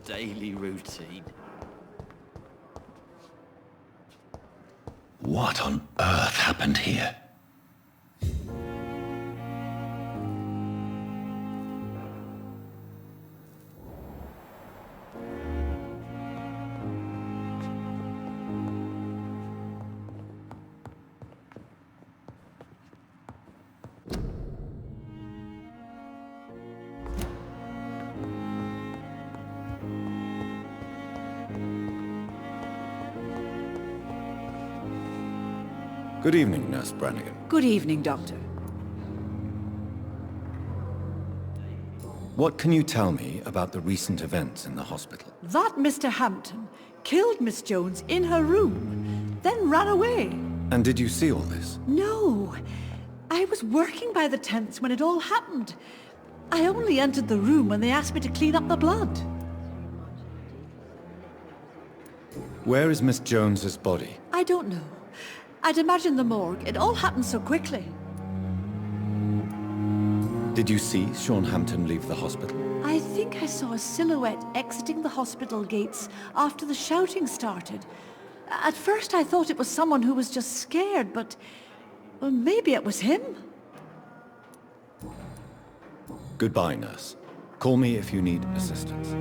daily routine. What on earth happened here? Good evening, Nurse Brannigan. Good evening, Doctor. What can you tell me about the recent events in the hospital? That Mr. Hampton killed Miss Jones in her room, then ran away. And did you see all this? No. I was working by the tents when it all happened. I only entered the room when they asked me to clean up the blood. Where is Miss Jones's body? I don't know. I'd imagine the morgue. It all happened so quickly. Did you see Sean Hampton leave the hospital? I think I saw a silhouette exiting the hospital gates after the shouting started. At first I thought it was someone who was just scared, but... well, maybe it was him. Goodbye, nurse. Call me if you need assistance.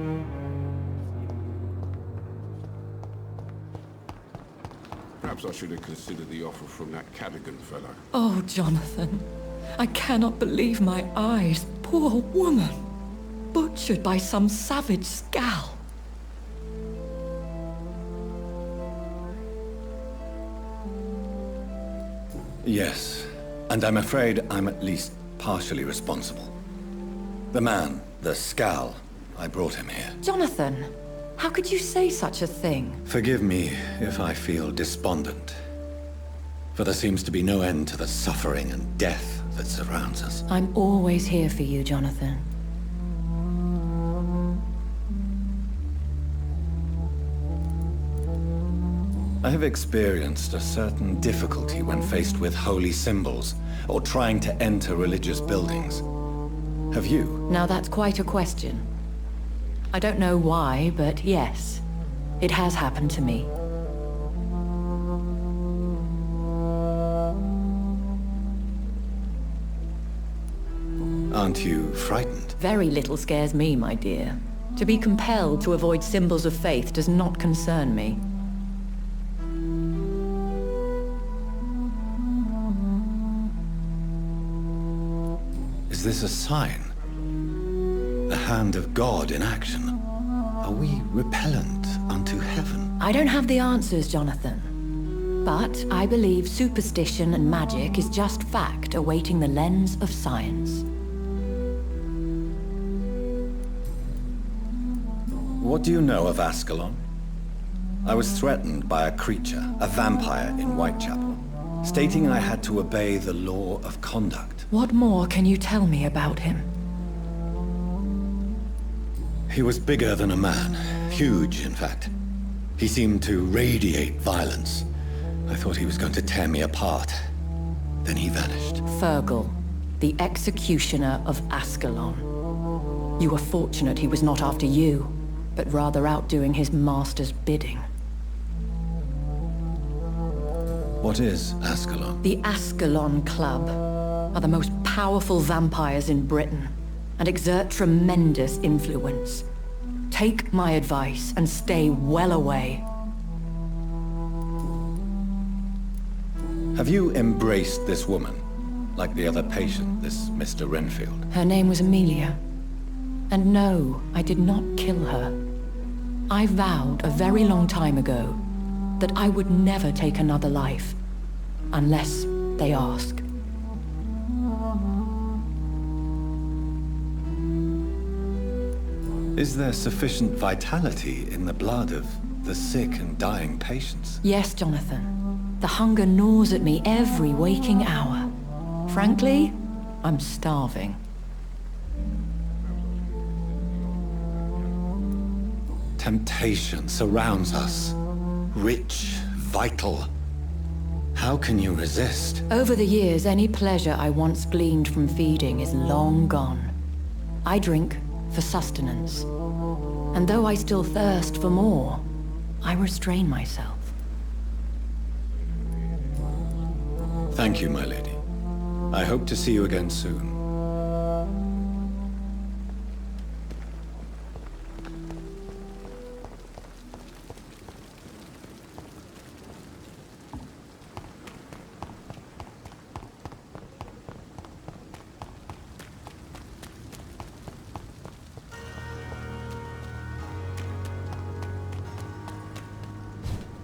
Perhaps I should have considered the offer from that Cadogan fellow. Oh, Jonathan. I cannot believe my eyes. Poor woman. Butchered by some savage scowl. Yes, and I'm afraid I'm at least partially responsible. The man, the Scowl, I brought him here. Jonathan, how could you say such a thing? Forgive me if I feel despondent, for there seems to be no end to the suffering and death that surrounds us. I'm always here for you, Jonathan. I have experienced a certain difficulty when faced with holy symbols or trying to enter religious buildings. Have you? Now that's quite a question. I don't know why, but yes, it has happened to me. Aren't you frightened? Very little scares me, my dear. To be compelled to avoid symbols of faith does not concern me. Is this a sign? The hand of God in action? Are we repellent unto heaven? I don't have the answers, Jonathan. But I believe superstition and magic is just fact awaiting the lens of science. What do you know of Ascalon? I was threatened by a creature, a vampire in Whitechapel, stating I had to obey the law of conduct. What more can you tell me about him? He was bigger than a man. Huge, in fact. He seemed to radiate violence. I thought he was going to tear me apart. Then he vanished. Fergal, the executioner of Ascalon. You were fortunate he was not after you, but rather out doing his master's bidding. What is Ascalon? The Ascalon Club are the most powerful vampires in Britain and exert tremendous influence. Take my advice and stay well away. Have you embraced this woman, like the other patient, this Mr. Renfield? Her name was Amelia. And no, I did not kill her. I vowed a very long time ago that I would never take another life, unless they ask. Is there sufficient vitality in the blood of the sick and dying patients? Yes, Jonathan. The hunger gnaws at me every waking hour. Frankly, I'm starving. Temptation surrounds us. Rich, vital. How can you resist? Over the years, any pleasure I once gleaned from feeding is long gone. I drink for sustenance. And though I still thirst for more, I restrain myself. Thank you, my lady. I hope to see you again soon.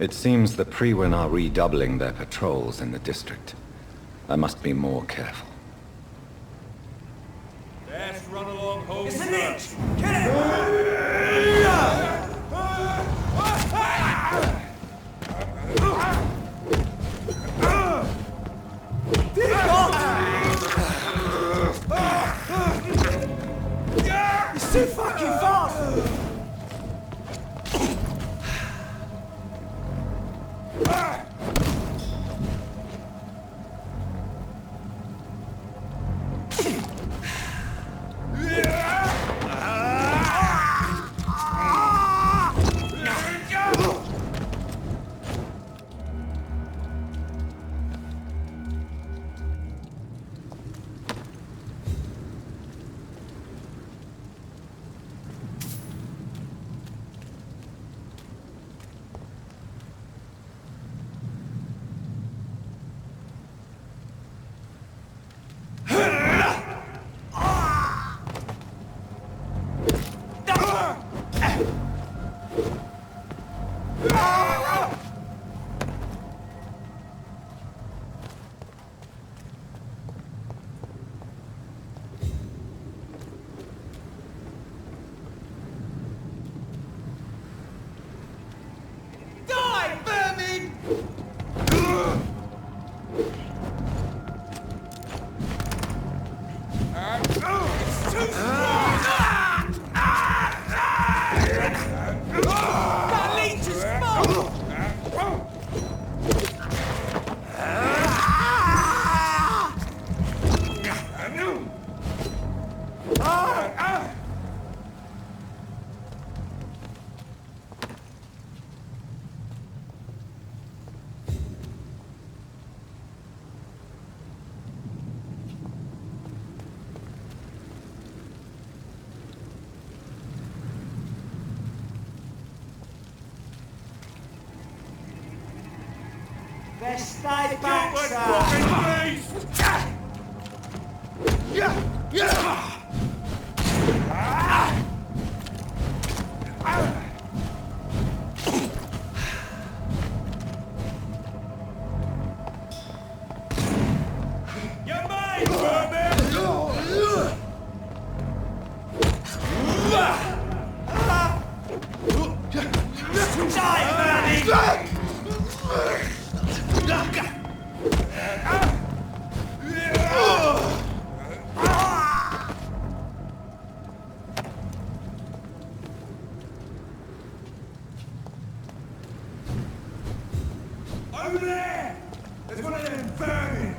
It seems the Priwen are redoubling their patrols in the district. I must be more careful. Best run along home. It's an inch! Get it! It's too fucking fast! Best stay back, sir! You're mine, Vampyr! Die, Bernie! Over there! There's one of them vermin!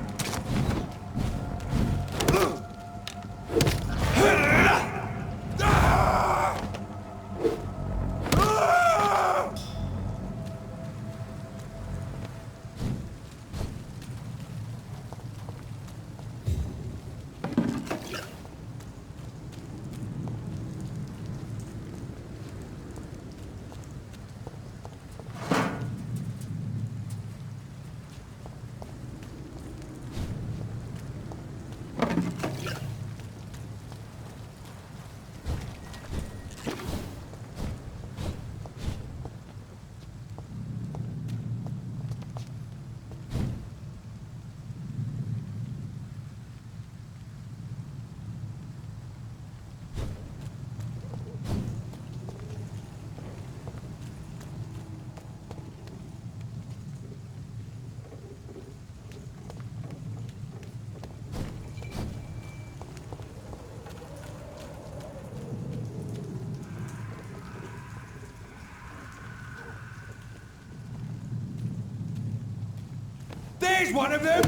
There's one of them!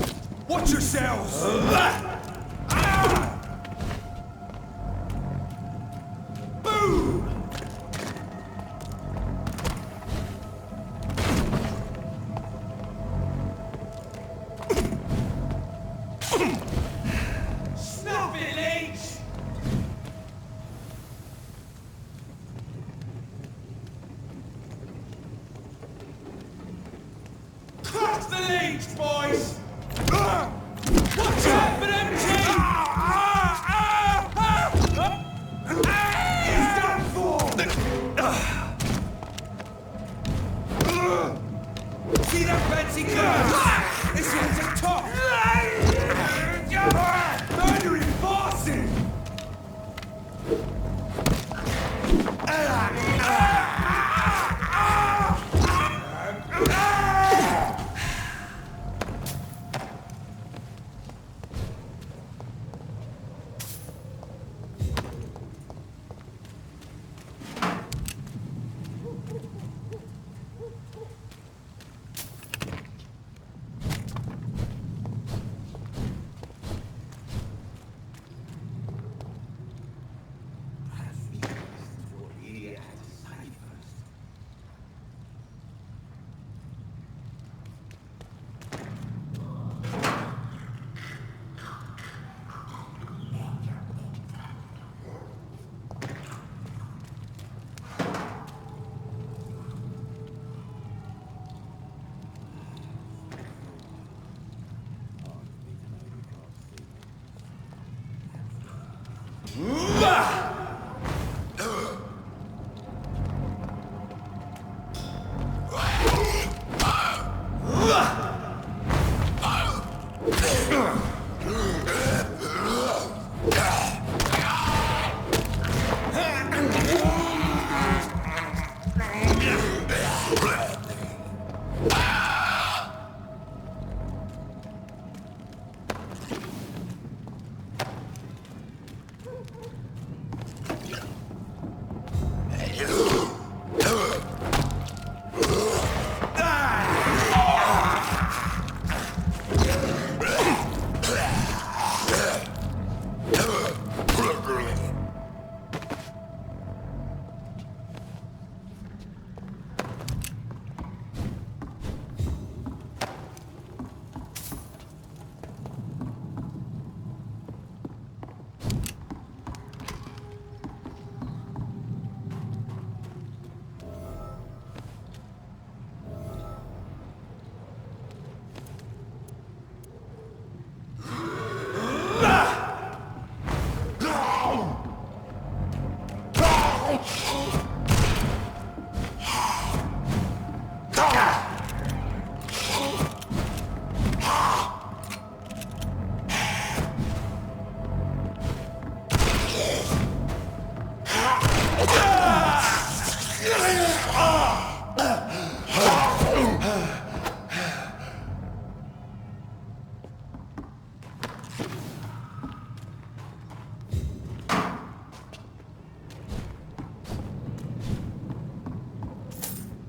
Watch yourselves! Boom! Watch the leech, boys! Watch out for them teeth! He's done for! See that fancy glass? This one's a top! Learn to reinforce it!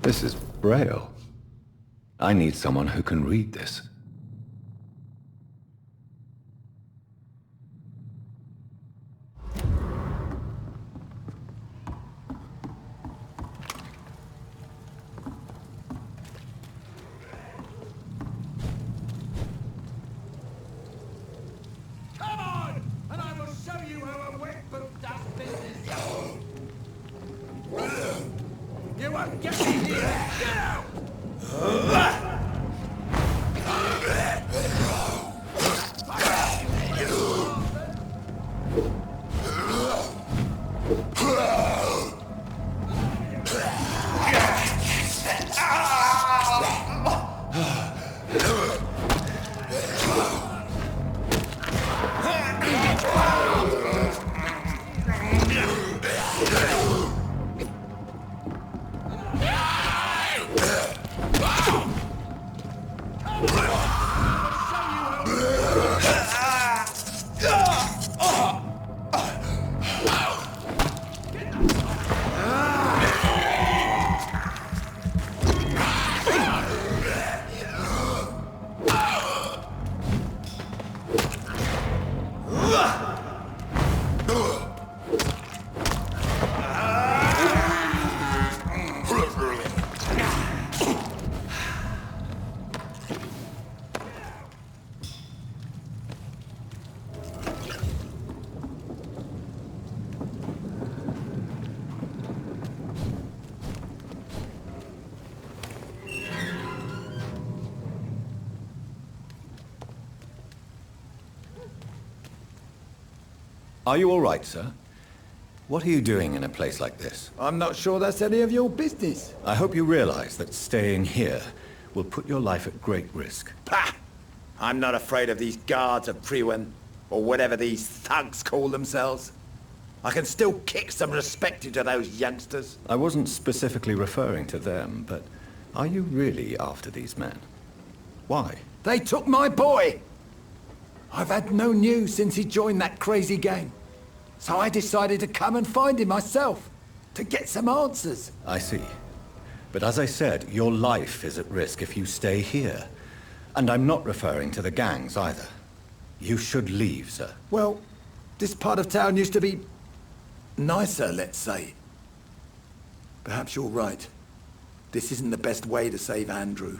This is Braille. I need someone who can read this. Come on, and I will show you how a wet book does business. You won't get me here. Get out! Are you all right, sir? What are you doing in a place like this? I'm not sure that's any of your business. I hope you realize that staying here will put your life at great risk. Pah! I'm not afraid of these guards of Priwen, or whatever these thugs call themselves. I can still kick some respect into those youngsters. I wasn't specifically referring to them, but are you really after these men? Why? They took my boy! I've had no news since he joined that crazy gang. So I decided to come and find him myself, to get some answers. I see. But as I said, your life is at risk if you stay here. And I'm not referring to the gangs either. You should leave, sir. Well, this part of town used to be nicer, let's say. Perhaps you're right. This isn't the best way to save Andrew.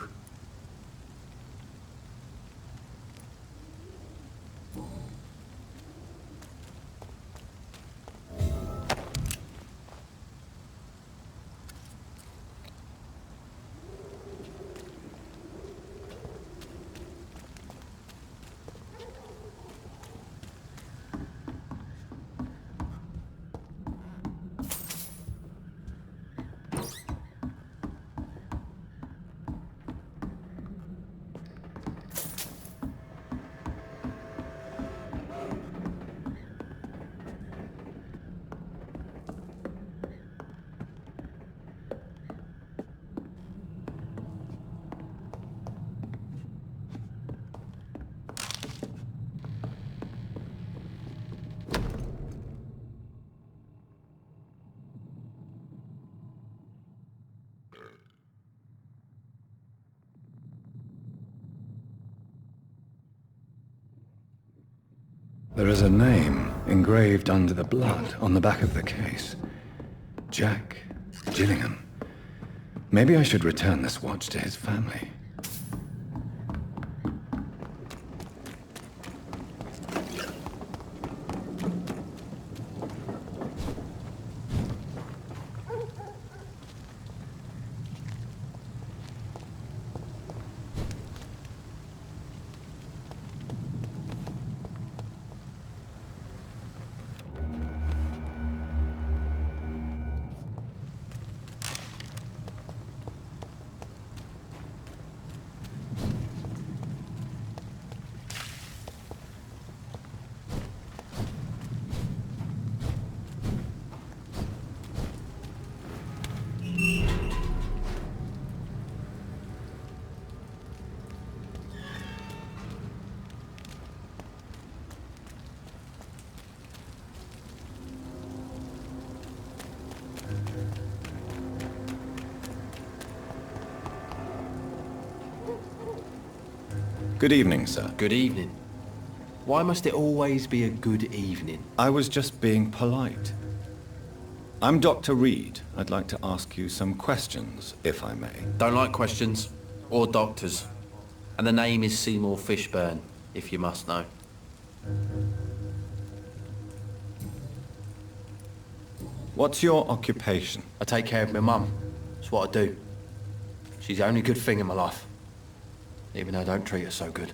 There is a name engraved under the blood on the back of the case. Jack Gillingham. Maybe I should return this watch to his family. Good evening, sir. Good evening. Why must it always be a good evening? I was just being polite. I'm Dr. Reed. I'd like to ask you some questions, if I may. Don't like questions. Or doctors. And the name is Seymour Fishburne, if you must know. What's your occupation? I take care of my mum. That's what I do. She's the only good thing in my life. Even though I don't treat her so good.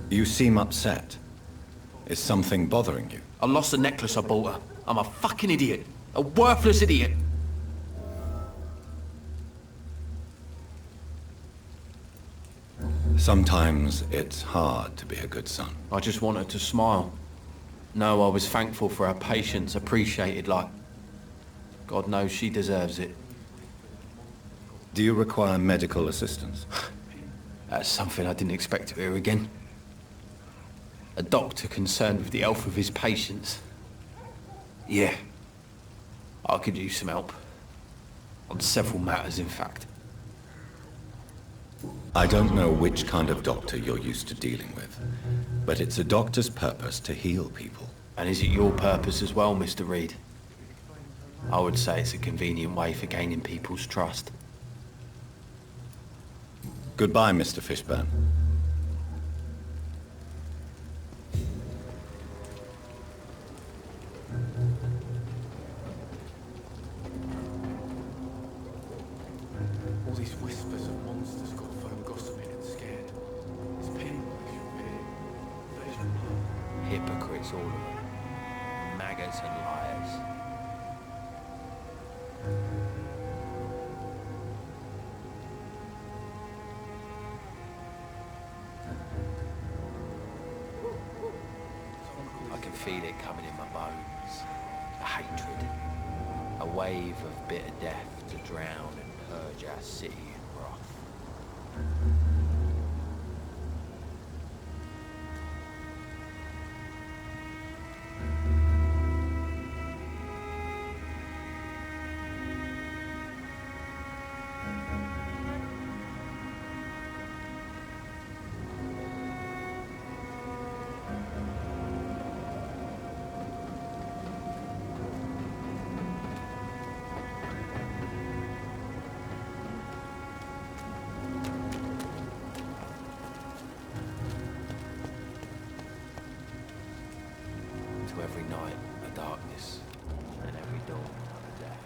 You seem upset. Is something bothering you? I lost the necklace I bought her. I'm a fucking idiot. A worthless idiot. Sometimes it's hard to be a good son. I just want her to smile. No, I was thankful for her patience, appreciated like... God knows she deserves it. Do you require medical assistance? That's something I didn't expect to hear again. A doctor concerned with the health of his patients. Yeah. I could use some help. On several matters, in fact. I don't know which kind of doctor you're used to dealing with, but it's a doctor's purpose to heal people. And is it your purpose as well, Mr. Reed? I would say it's a convenient way for gaining people's trust. Goodbye, Mr. Fishburne. All these whispers of monsters got phone gossiping and Maggots, all of them. Maggots and liars. I can feel it coming in my bones. A hatred. A wave of bitter death to drown and purge our city in wrath. To every night a darkness, and every dawn a death.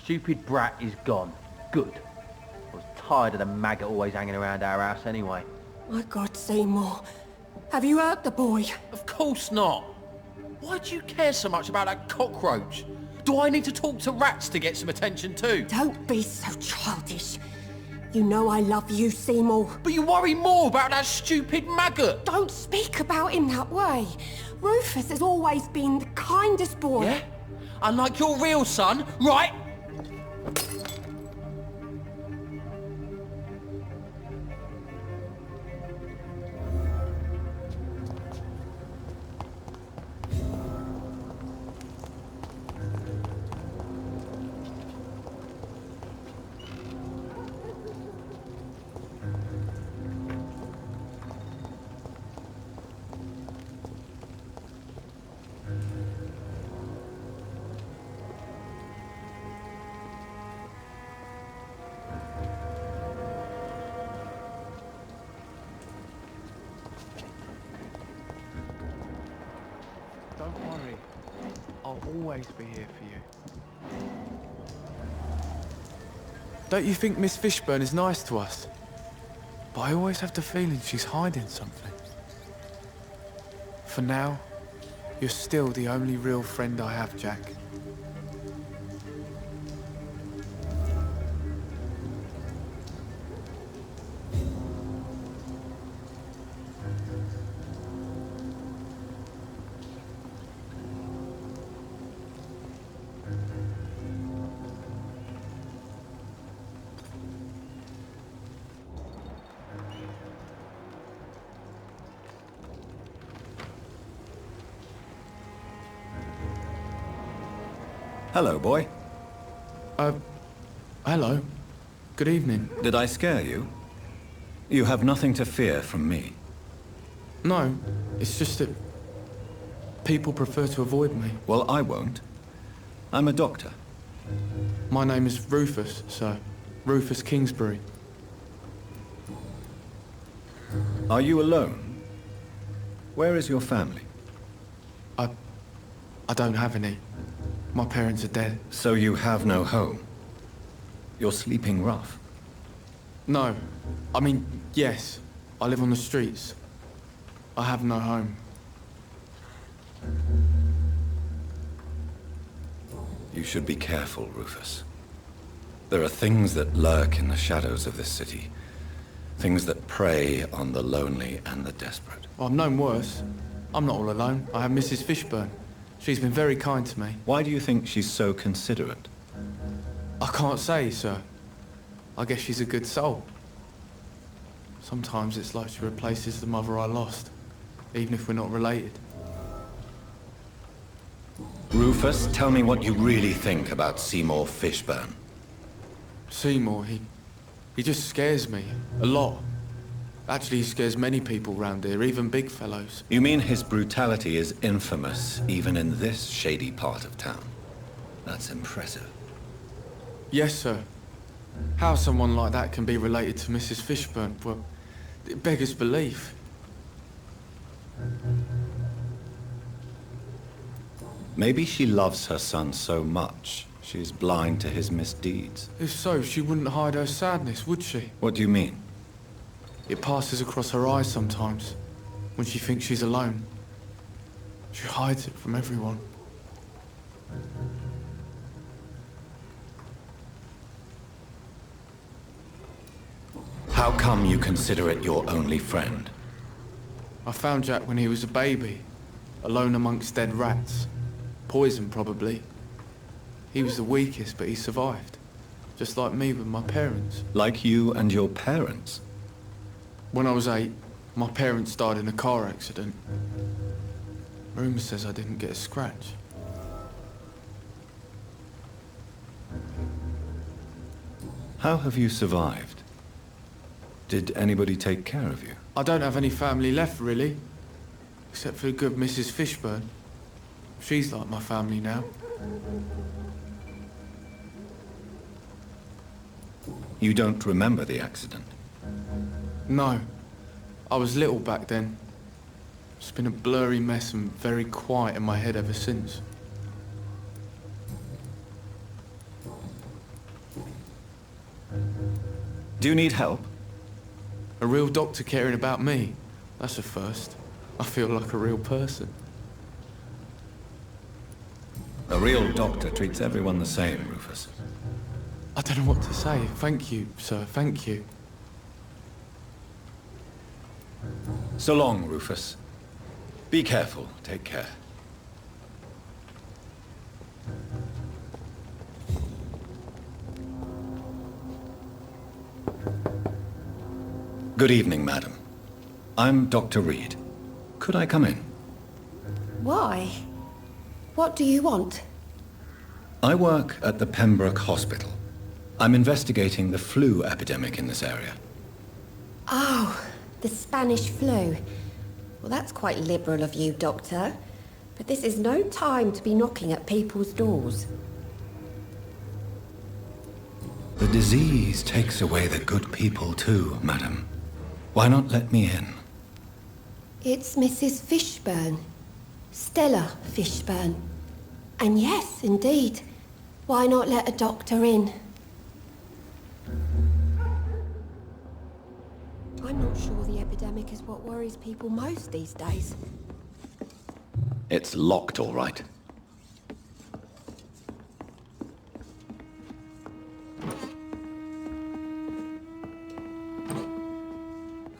Stupid brat is gone. Good. I was tired of the maggot always hanging around our house anyway. My God, Seymour. Have you hurt the boy? Of course not. Why do you care so much about that cockroach? Do I need to talk to rats to get some attention too? Don't be so childish. You know I love you, Seymour. But you worry more about that stupid maggot. Don't speak about him that way. Rufus has always been the kindest boy. Yeah? Unlike your real son, right? Don't worry. I'll always be here for you. Don't you think Miss Fishburne is nice to us? But I always have the feeling she's hiding something. For now, you're still the only real friend I have, Jack. Hello, boy. Hello. Good evening. Did I scare you? You have nothing to fear from me. No, it's just that people prefer to avoid me. Well, I won't. I'm a doctor. My name is Rufus, sir. Rufus Kingsbury. Are you alone? Where is your family? I don't have any. My parents are dead. So you have no home? You're sleeping rough? No. I mean, yes. I live on the streets. I have no home. You should be careful, Rufus. There are things that lurk in the shadows of this city. Things that prey on the lonely and the desperate. Well, I've known worse. I'm not all alone. I have Mrs. Fishburne. She's been very kind to me. Why do you think she's so considerate? I can't say, sir. I guess she's a good soul. Sometimes it's like she replaces the mother I lost, even if we're not related. Rufus, tell me what you really think about Seymour Fishburne. Seymour, he just scares me. A lot. Actually, he scares many people round here, even big fellows. You mean his brutality is infamous, even in this shady part of town? That's impressive. Yes, sir. How someone like that can be related to Mrs. Fishburne, well, it beggars belief. Maybe she loves her son so much, she's blind to his misdeeds. If so, she wouldn't hide her sadness, would she? What do you mean? It passes across her eyes sometimes, when she thinks she's alone. She hides it from everyone. How come you consider it your only friend? I found Jack when he was a baby, alone amongst dead rats. Poison, probably. He was the weakest, but he survived. Just like me with my parents. Like you and your parents? When I was 8, my parents died in a car accident. Rumour says I didn't get a scratch. How have you survived? Did anybody take care of you? I don't have any family left, really. Except for the good Mrs. Fishburne. She's like my family now. You don't remember the accident? No. I was little back then. It's been a blurry mess and very quiet in my head ever since. Do you need help? A real doctor caring about me. That's a first. I feel like a real person. A real doctor treats everyone the same, Rufus. I don't know what to say. Thank you, sir. Thank you. So long, Rufus. Be careful. Take care. Good evening, madam. I'm Dr. Reed. Could I come in? Why? What do you want? I work at the Pembroke Hospital. I'm investigating the flu epidemic in this area. Oh, the Spanish flu. Well, that's quite liberal of you, Doctor. But this is no time to be knocking at people's doors. The disease takes away the good people too, madam. Why not let me in? It's Mrs. Fishburne. Stella Fishburne. And yes, indeed. Why not let a doctor in? I'm not sure the epidemic is what worries people most these days. It's locked, all right.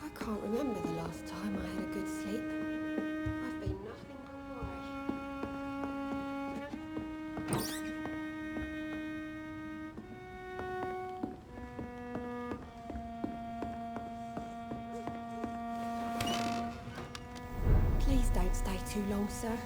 I can't remember the last time I had a good sleep. I've been nothing but worry. Please don't stay too long, sir.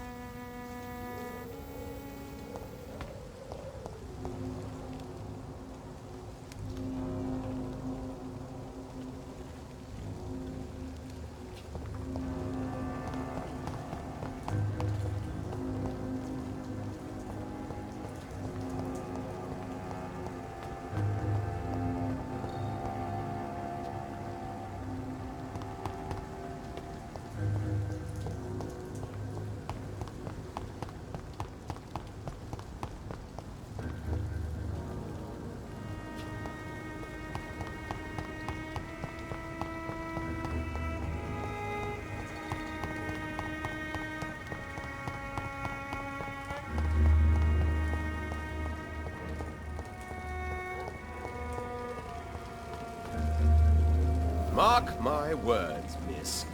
Mark my words, miss.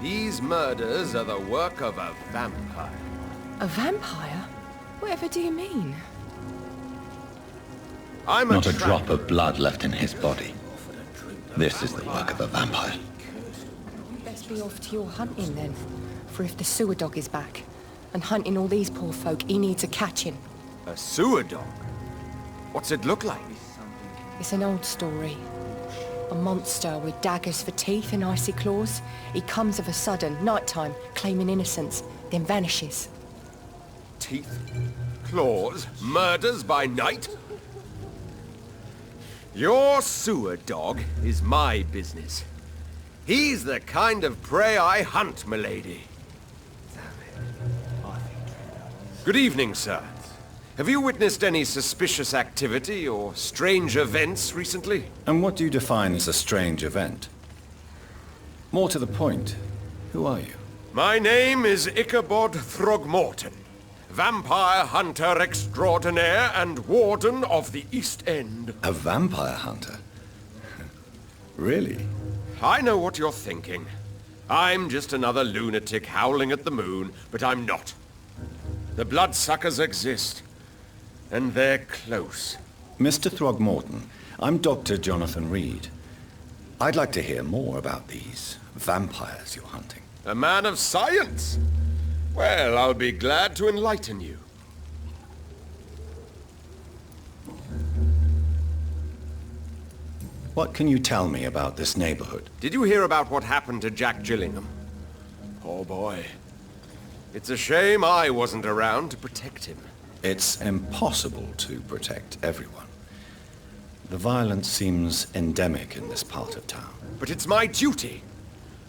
These murders are the work of a vampire. A vampire? Whatever do you mean? I'm Not a drop of blood left in his body. This is the work of a vampire. You best be off to your hunting then. For if the sewer dog is back, and hunting all these poor folk, he needs a catching. A sewer dog? What's it look like? It's an old story. A monster with daggers for teeth and icy claws. He comes of a sudden, nighttime, claiming innocence, then vanishes. Teeth? Claws? Murders by night? Your sewer dog is my business. He's the kind of prey I hunt, milady. Good evening, sir. Have you witnessed any suspicious activity or strange events recently? And what do you define as a strange event? More to the point, who are you? My name is Ichabod Throgmorton, vampire hunter extraordinaire and warden of the East End. A vampire hunter? Really? I know what you're thinking. I'm just another lunatic howling at the moon, but I'm not. The bloodsuckers exist, and they're close. Mr. Throgmorton, I'm Dr. Jonathan Reed. I'd like to hear more about these vampires you're hunting. A man of science? Well, I'll be glad to enlighten you. What can you tell me about this neighborhood? Did you hear about what happened to Jack Gillingham? Poor boy. It's a shame I wasn't around to protect him. It's impossible to protect everyone. The violence seems endemic in this part of town. But it's my duty.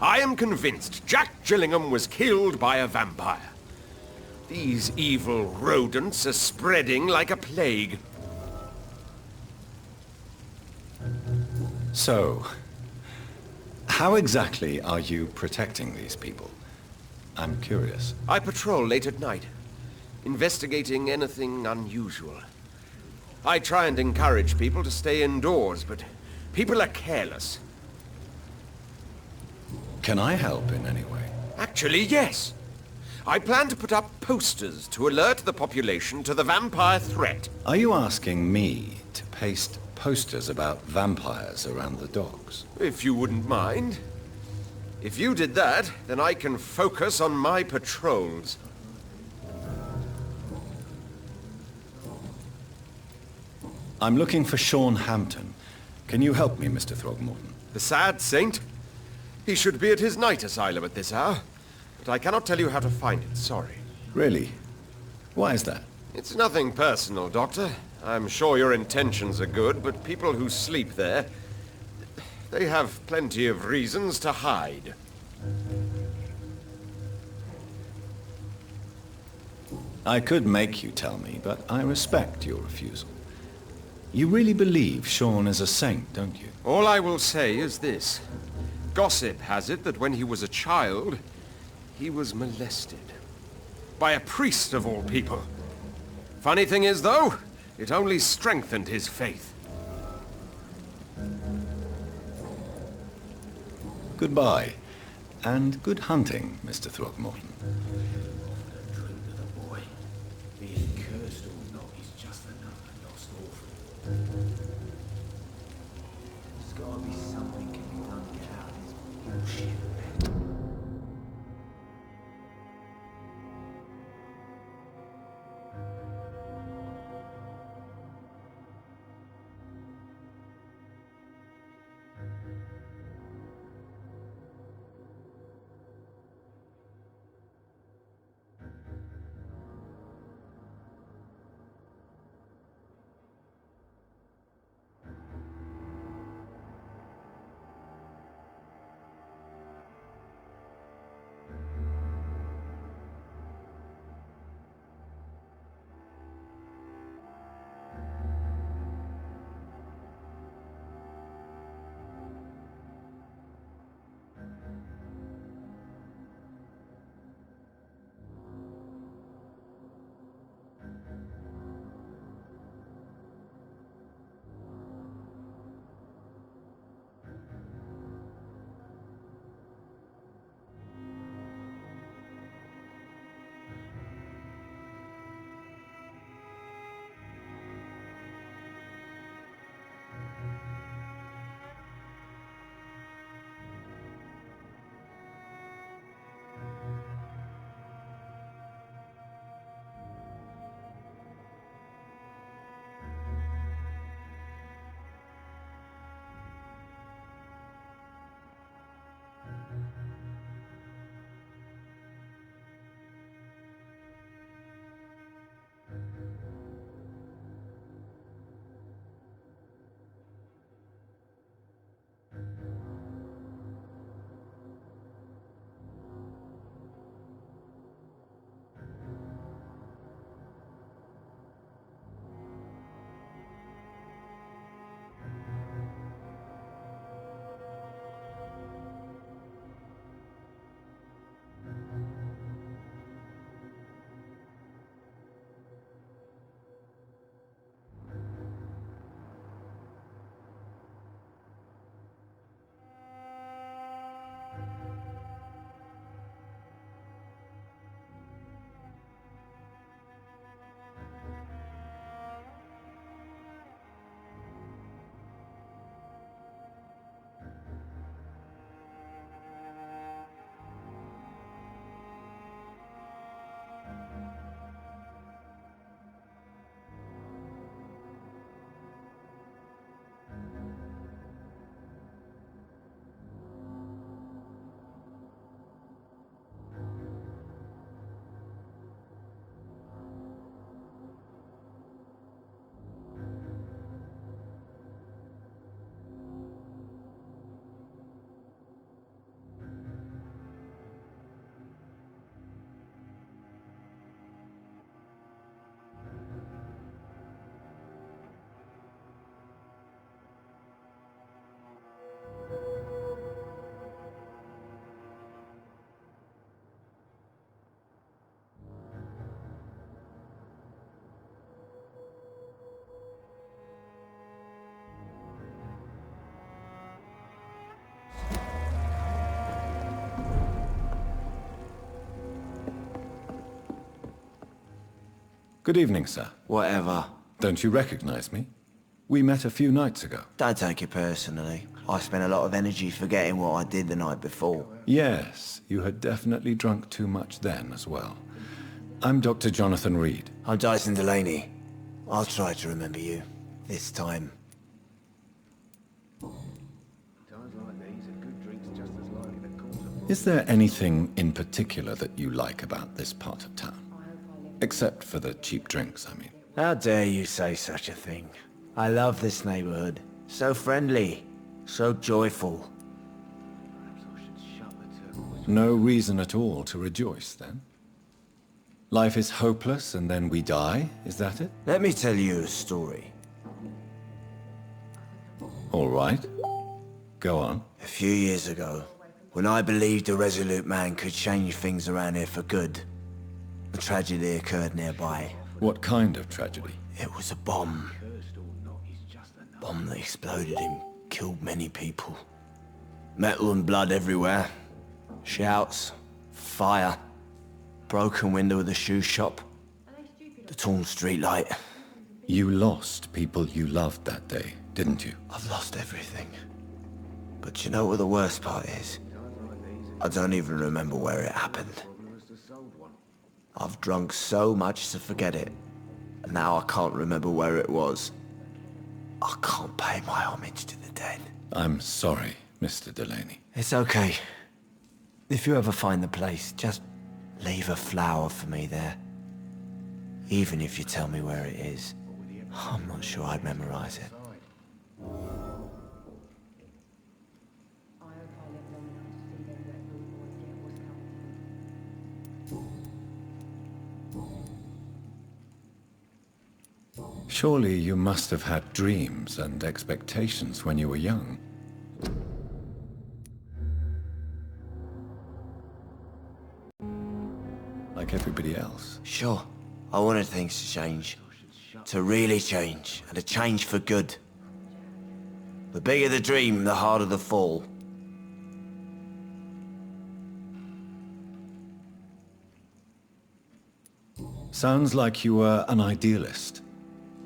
I am convinced Jack Gillingham was killed by a vampire. These evil rodents are spreading like a plague. So, how exactly are you protecting these people? I'm curious. I patrol late at night, investigating anything unusual. I try and encourage people to stay indoors, but people are careless. Can I help in any way? Actually, yes. I plan to put up posters to alert the population to the vampire threat. Are you asking me to paste posters about vampires around the docks? If you wouldn't mind. If you did that, then I can focus on my patrols. I'm looking for Sean Hampton. Can you help me, Mr. Throgmorton? The sad saint? He should be at his night asylum at this hour, but I cannot tell you how to find it, sorry. Really? Why is that? It's nothing personal, Doctor. I'm sure your intentions are good, but people who sleep there, they have plenty of reasons to hide. I could make you tell me, but I respect your refusal. You really believe Sean is a saint, don't you? All I will say is this. Gossip has it that when he was a child, he was molested. By a priest of all people. Funny thing is, though, it only strengthened his faith. Goodbye, and good hunting, Mr. Throgmorton. Being cursed or not is just another lost orphan. There's gotta be something can be done to get out of this bullshit. Good evening, sir. Whatever. Don't you recognize me? We met a few nights ago. Don't take it personally. I spent a lot of energy forgetting what I did the night before. Yes, you had definitely drunk too much then as well. I'm Dr. Jonathan Reed. I'm Dyson Delaney. I'll try to remember you. This time. Is there anything in particular that you like about this part of town? Except for the cheap drinks, I mean. How dare you say such a thing? I love this neighborhood. So friendly. So joyful. No reason at all to rejoice, then? Life is hopeless and then we die, is that it? Let me tell you a story. All right. Go on. A few years ago, when I believed a resolute man could change things around here for good, a tragedy occurred nearby. What kind of tragedy? It was a bomb. Bomb that exploded and killed many people. Metal and blood everywhere. Shouts, fire, broken window of the shoe shop, the torn streetlight. You lost people you loved that day, didn't you? I've lost everything. But you know what the worst part is? I don't even remember where it happened. I've drunk so much to forget it, and now I can't remember where it was. I can't pay my homage to the dead. I'm sorry, Mr. Delaney. It's okay. If you ever find the place, just leave a flower for me there. Even if you tell me where it is. I'm not sure I'd memorize it. Surely you must have had dreams and expectations when you were young. Like everybody else. Sure. I wanted things to change. To really change, and to change for good. The bigger the dream, the harder the fall. Sounds like you were an idealist,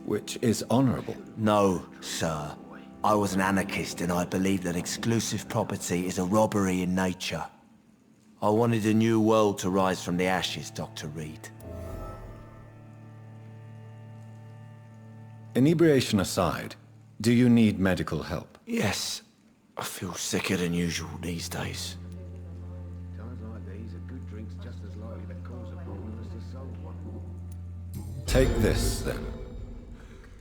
which is honorable. No, sir. I was an anarchist and I believed that exclusive property is a robbery in nature. I wanted a new world to rise from the ashes, Dr. Reed. Inebriation aside, do you need medical help? Yes. I feel sicker than usual these days. Take this, then.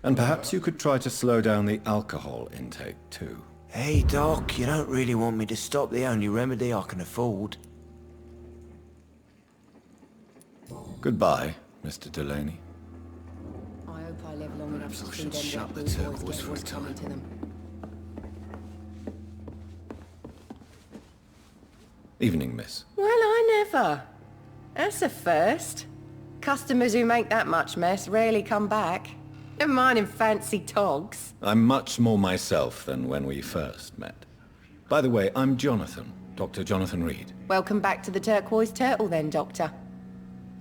And perhaps you could try to slow down the alcohol intake, too. Hey, Doc, you don't really want me to stop the only remedy I can afford. Goodbye, Mr. Delaney. I hope I live long enough to see them shut the Red Bull boys turquoise get for a what's coming time. to them. Evening, miss. Well, I never. That's a first. Customers who make that much mess rarely come back. Never mind in fancy togs. I'm much more myself than when we first met. By the way, I'm Jonathan, Dr. Jonathan Reed. Welcome back to the Turquoise Turtle then, Doctor.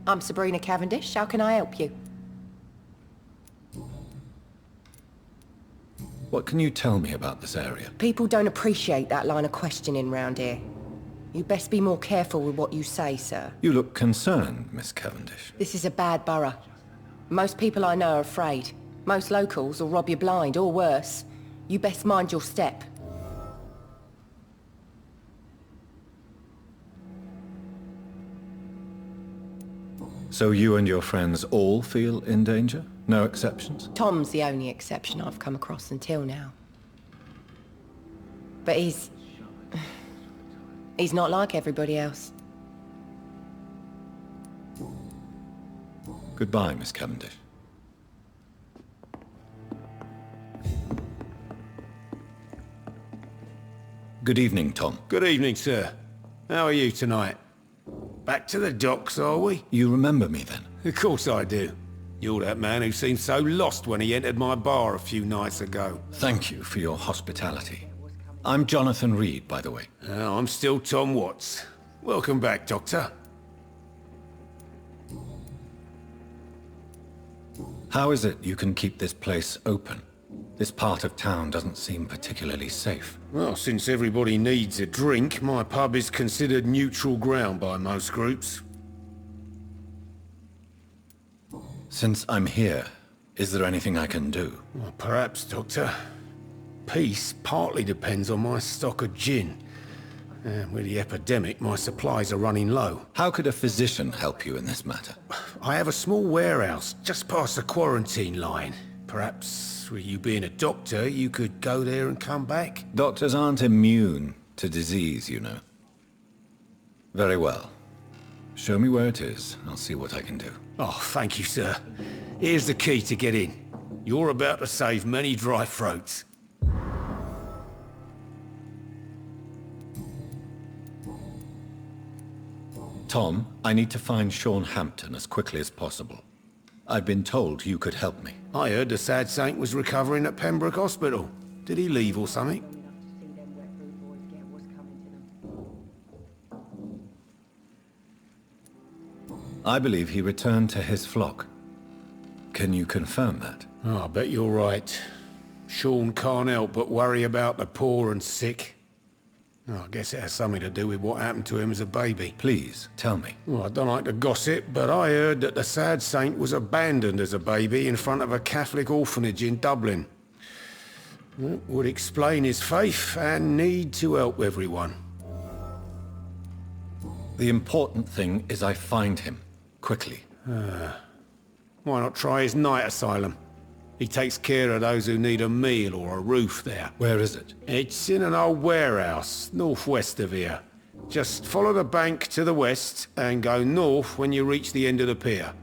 I'm Sabrina Cavendish. How can I help you? What can you tell me about this area? People don't appreciate that line of questioning round here. You best be more careful with what you say, sir. You look concerned, Miss Cavendish. This is a bad borough. Most people I know are afraid. Most locals will rob you blind, or worse. You best mind your step. So you and your friends all feel in danger? No exceptions? Tom's the only exception I've come across until now. But he's not like everybody else. Goodbye, Miss Cavendish. Good evening, Tom. Good evening, sir. How are you tonight? Back to the docks, are we? You remember me then? Of course I do. You're that man who seemed so lost when he entered my bar a few nights ago. Thank you for your hospitality. I'm Jonathan Reed, by the way. I'm still Tom Watts. Welcome back, Doctor. How is it you can keep this place open? This part of town doesn't seem particularly safe. Well, since everybody needs a drink, my pub is considered neutral ground by most groups. Since I'm here, is there anything I can do? Well, perhaps, Doctor. Peace partly depends on my stock of gin. With the epidemic, my supplies are running low. How could a physician help you in this matter? I have a small warehouse just past the quarantine line. Perhaps, with you being a doctor, you could go there and come back? Doctors aren't immune to disease, you know. Very well. Show me where it is. I'll see what I can do. Oh, thank you, sir. Here's the key to get in. You're about to save many dry throats. Tom, I need to find Sean Hampton as quickly as possible. I've been told you could help me. I heard the sad saint was recovering at Pembroke Hospital. Did he leave or something? I believe he returned to his flock. Can you confirm that? Oh, I bet you're right. Sean can't help but worry about the poor and sick. Oh, I guess it has something to do with what happened to him as a baby. Please, tell me. Well, I don't like to gossip, but I heard that the sad saint was abandoned as a baby in front of a Catholic orphanage in Dublin. That would explain his faith and need to help everyone. The important thing is I find him, quickly. Why not try his night asylum? He takes care of those who need a meal or a roof there. Where is it? It's in an old warehouse, northwest of here. Just follow the bank to the west and go north when you reach the end of the pier.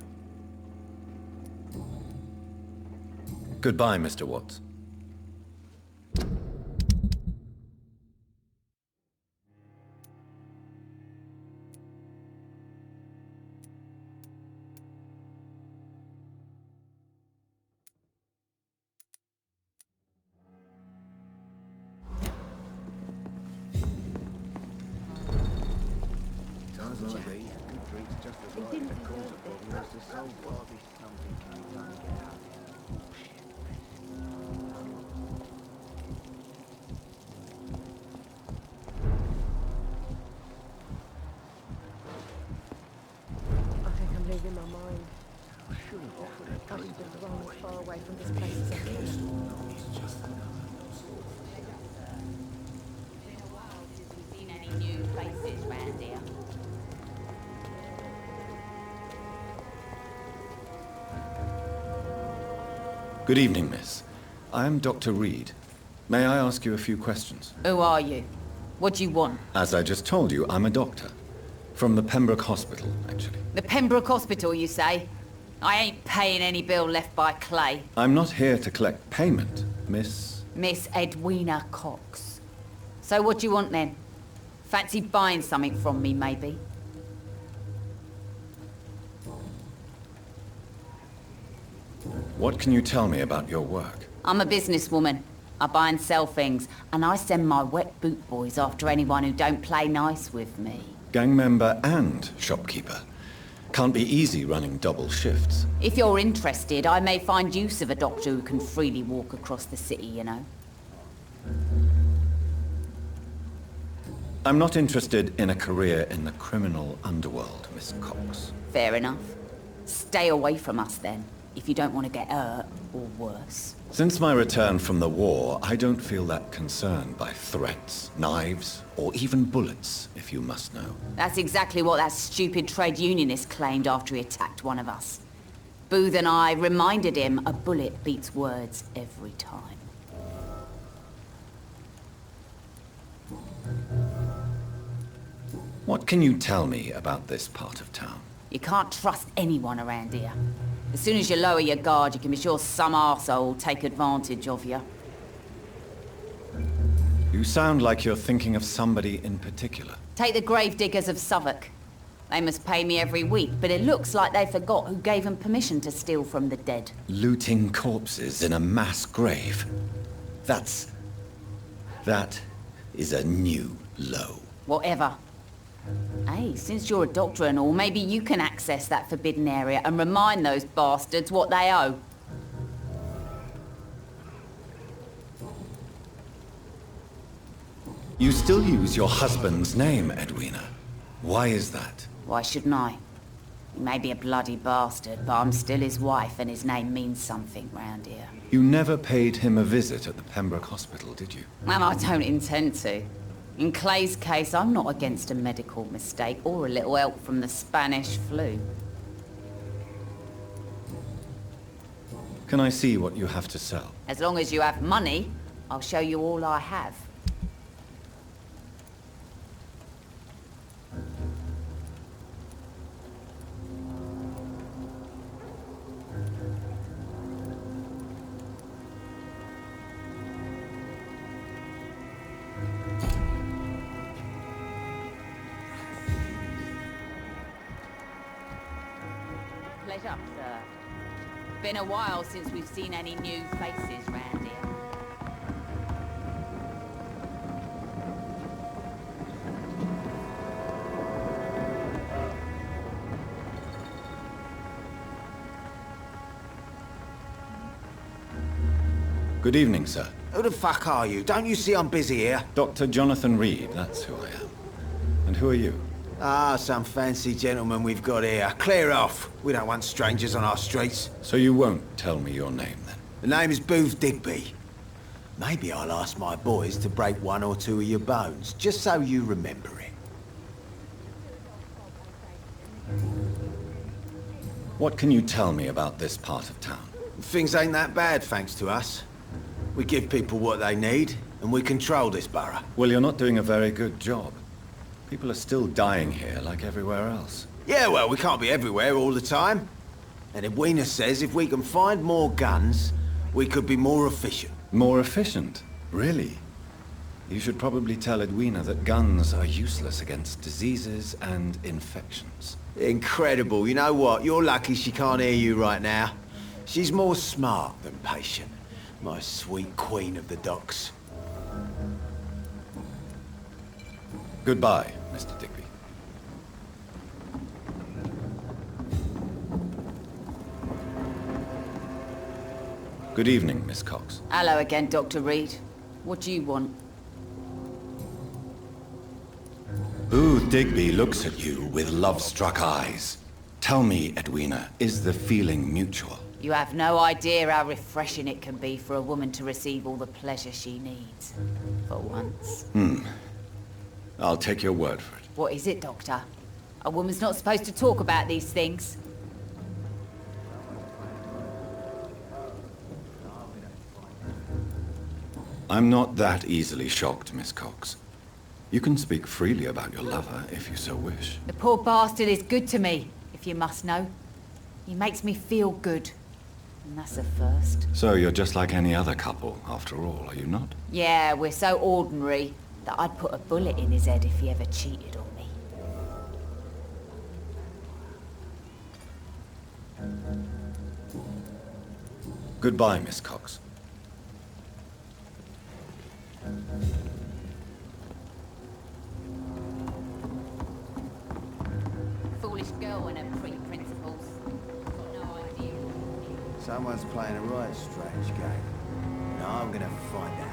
Goodbye, Mr. Watts. Losing my mind. I should have offered a drink as long as far away from this place as I can. It's just another story. Been a while since we've seen any new faces round here. Good evening, miss. I am Dr. Reed. May I ask you a few questions? Who are you? What do you want? As I just told you, I'm a doctor. From the Pembroke Hospital, actually. The Pembroke Hospital, you say? I ain't paying any bill left by Clay. I'm not here to collect payment, Miss... Miss Edwina Cox. So what do you want then? Fancy buying something from me, maybe? What can you tell me about your work? I'm a businesswoman. I buy and sell things, and I send my wet boot boys after anyone who don't play nice with me. Gang member and shopkeeper. Can't be easy running double shifts. If you're interested, I may find use of a doctor who can freely walk across the city, you know. I'm not interested in a career in the criminal underworld, Miss Cox. Fair enough. Stay away from us then, if you don't want to get hurt or worse. Since my return from the war, I don't feel that concerned by threats, knives, or even bullets, if you must know. That's exactly what that stupid trade unionist claimed after he attacked one of us. Booth and I reminded him a bullet beats words every time. What can you tell me about this part of town? You can't trust anyone around here. As soon as you lower your guard, you can be sure some arsehole will take advantage of you. You sound like you're thinking of somebody in particular. Take the gravediggers of Southwark. They must pay me every week, but it looks like they forgot who gave them permission to steal from the dead. Looting corpses in a mass grave. That is a new low. Whatever. Hey, since you're a doctor and all, maybe you can access that forbidden area and remind those bastards what they owe. You still use your husband's name, Edwina. Why is that? Why shouldn't I? He may be a bloody bastard, but I'm still his wife and his name means something round here. You never paid him a visit at the Pembroke Hospital, did you? And I don't intend to. In Clay's case, I'm not against a medical mistake or a little help from the Spanish flu. Can I see what you have to sell? As long as you have money, I'll show you all I have. Pleasure, sir. Been a while since we've seen any new faces round here. Good evening, sir. Who the fuck are you? Don't you see I'm busy here? Dr. Jonathan Reed, that's who I am. And who are you? Ah, some fancy gentleman we've got here. Clear off. We don't want strangers on our streets. So you won't tell me your name, then? The name is Booth Digby. Maybe I'll ask my boys to break one or two of your bones, just so you remember it. What can you tell me about this part of town? Things ain't that bad, thanks to us. We give people what they need, and we control this borough. Well, you're not doing a very good job. People are still dying here like everywhere else. Yeah, well, we can't be everywhere all the time. And Edwina says if we can find more guns, we could be more efficient. More efficient? Really? You should probably tell Edwina that guns are useless against diseases and infections. Incredible. You know what? You're lucky she can't hear you right now. She's more smart than patient. My sweet queen of the docks. Goodbye, Mr. Digby. Good evening, Miss Cox. Hello again, Dr. Reed. What do you want? Booth Digby looks at you with love-struck eyes. Tell me, Edwina, is the feeling mutual? You have no idea how refreshing it can be for a woman to receive all the pleasure she needs. For once. I'll take your word for it. What is it, Doctor? A woman's not supposed to talk about these things. I'm not that easily shocked, Miss Cox. You can speak freely about your lover, if you so wish. The poor bastard is good to me, if you must know. He makes me feel good. And that's a first. So you're just like any other couple, after all, are you not? Yeah, we're so ordinary that I'd put a bullet in his head if he ever cheated on me. Goodbye, Miss Cox. Foolish girl and her pre-principles. Got no idea. Someone's playing a right strange game. Now I'm gonna find out.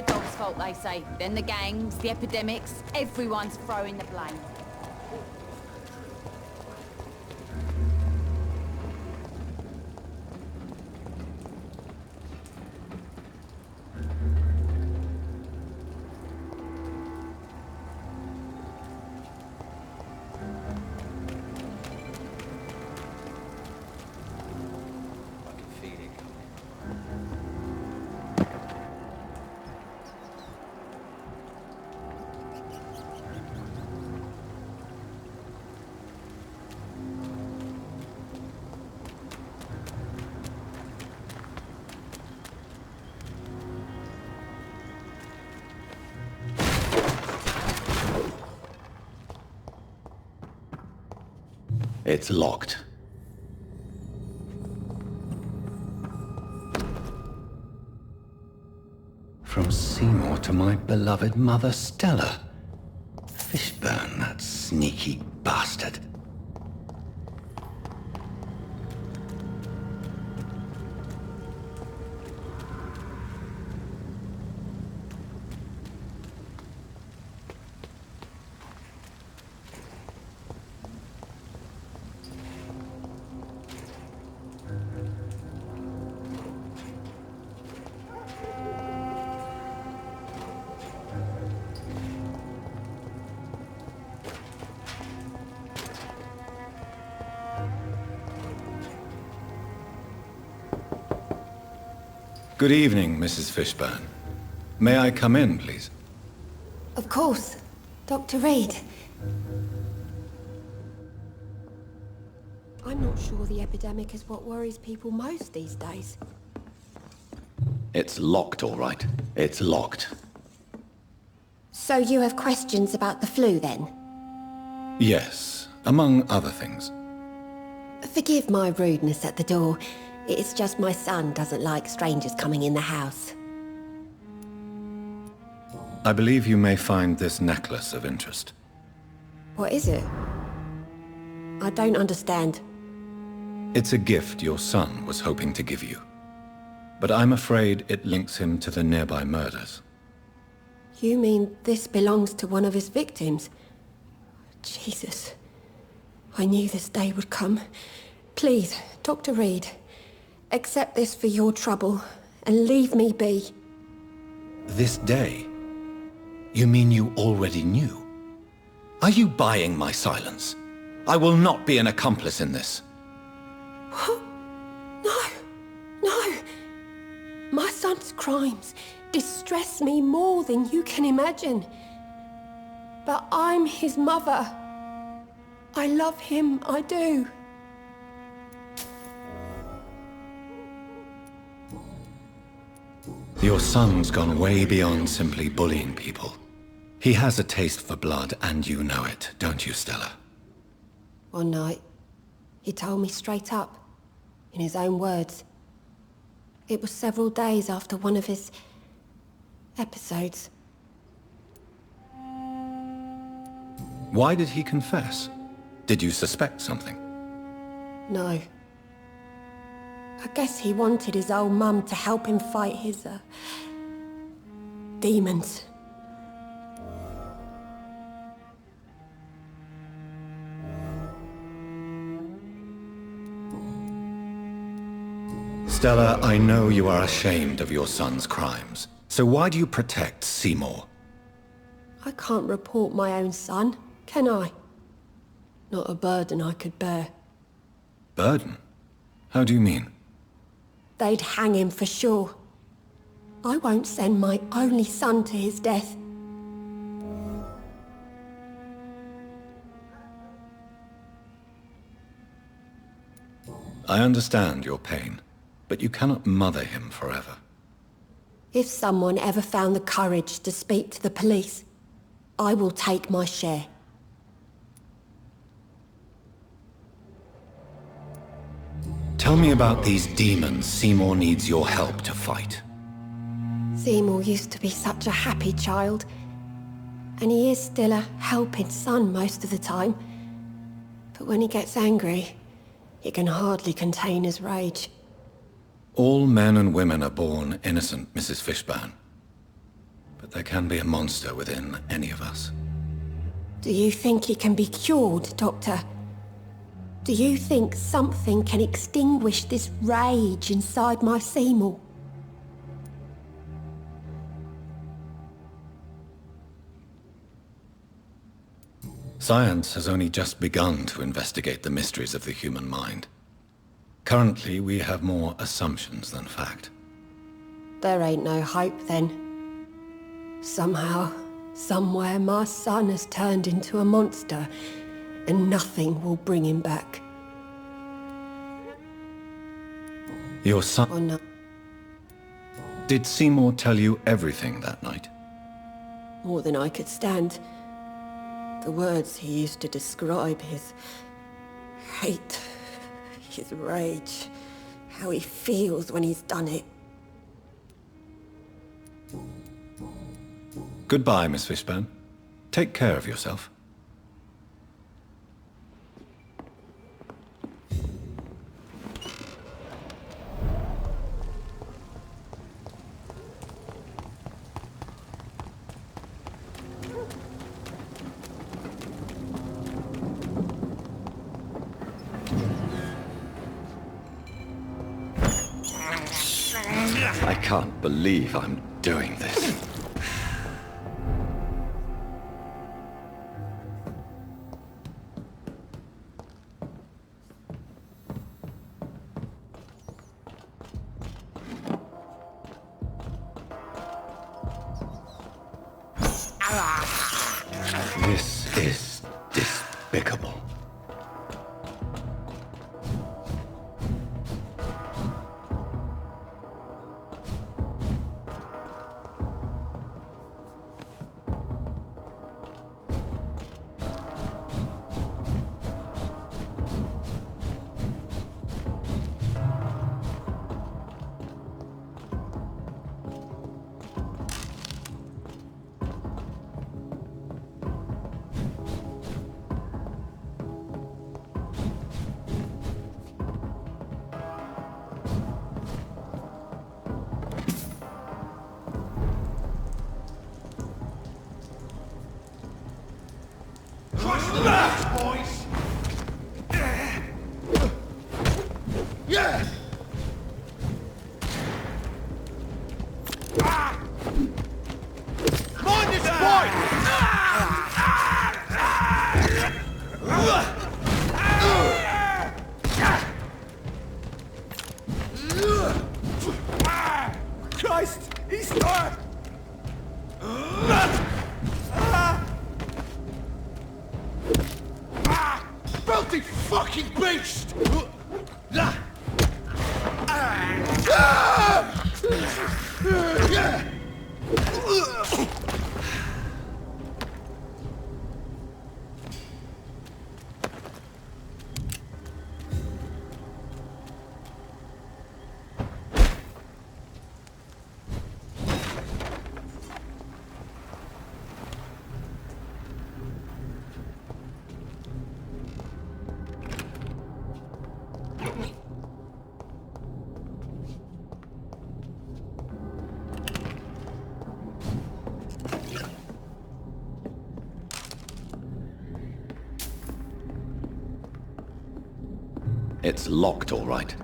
dog's fault, they say. Then the gangs, the epidemics, everyone's throwing the blame. It's locked. From Seymour to my beloved mother, Stella. Fishburne, that sneaky bastard. Good evening, Mrs. Fishburne. May I come in, please? Of course. Dr. Reed. I'm not sure the epidemic is what worries people most these days. It's locked, all right. It's locked. So you have questions about the flu, then? Yes, among other things. Forgive my rudeness at the door. It's just my son doesn't like strangers coming in the house. I believe you may find this necklace of interest. What is it? I don't understand. It's a gift your son was hoping to give you. But I'm afraid it links him to the nearby murders. You mean this belongs to one of his victims? Jesus. I knew this day would come. Please, Dr. Reed. Accept this for your trouble, and leave me be. This day? You mean you already knew? Are you buying my silence? I will not be an accomplice in this. What? No. My son's crimes distress me more than you can imagine. But I'm his mother. I love him, I do. Your son's gone way beyond simply bullying people. He has a taste for blood, and you know it, don't you, Stella? One night, he told me straight up, in his own words. It was several days after one of his episodes. Why did he confess? Did you suspect something? No. I guess he wanted his old mum to help him fight his, demons. Stella, I know you are ashamed of your son's crimes. So why do you protect Seymour? I can't report my own son, can I? Not a burden I could bear. Burden? How do you mean? They'd hang him for sure. I won't send my only son to his death. I understand your pain, but you cannot mother him forever. If someone ever found the courage to speak to the police, I will take my share. Tell me about these demons Seymour needs your help to fight. Seymour used to be such a happy child, and he is still a helping son most of the time. But when he gets angry, he can hardly contain his rage. All men and women are born innocent, Mrs. Fishburne. but there can be a monster within any of us. Do you think he can be cured, Doctor? Do you think something can extinguish this rage inside my Seymour? Science has only just begun to investigate the mysteries of the human mind. Currently, we have more assumptions than fact. There ain't no hope then. Somehow, somewhere, my son has turned into a monster, and nothing will bring him back. Your son... Or no. Did Seymour tell you everything that night? More than I could stand. The words he used to describe his hate, his rage, how he feels when he's done it. Goodbye, Miss Fishburne. Take care of yourself. I can't believe I'm doing this. This is despicable. Christ! He's there! Filthy fucking beast! It's locked, all right.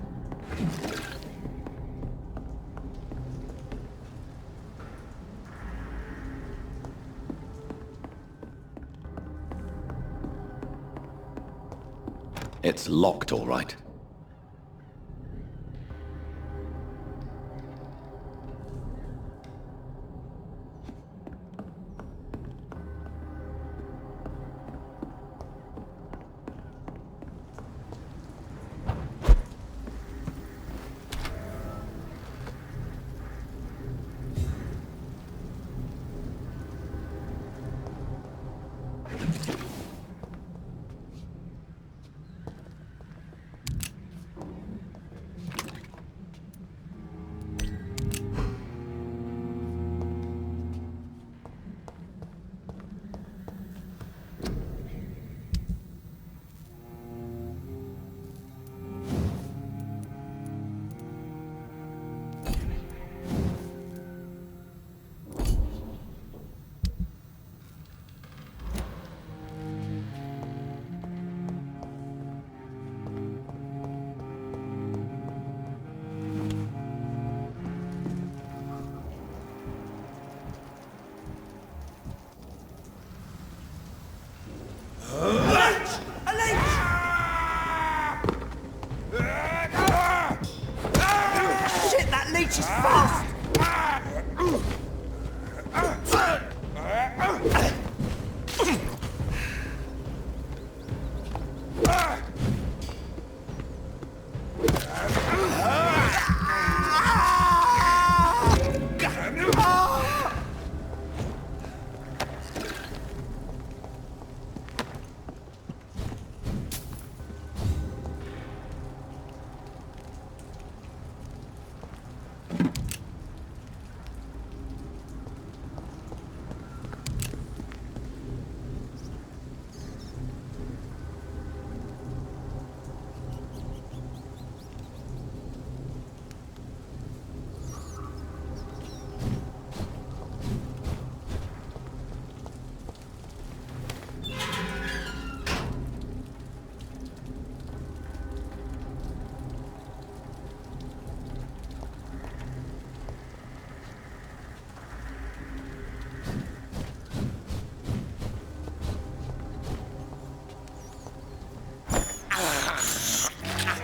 It's locked, all right.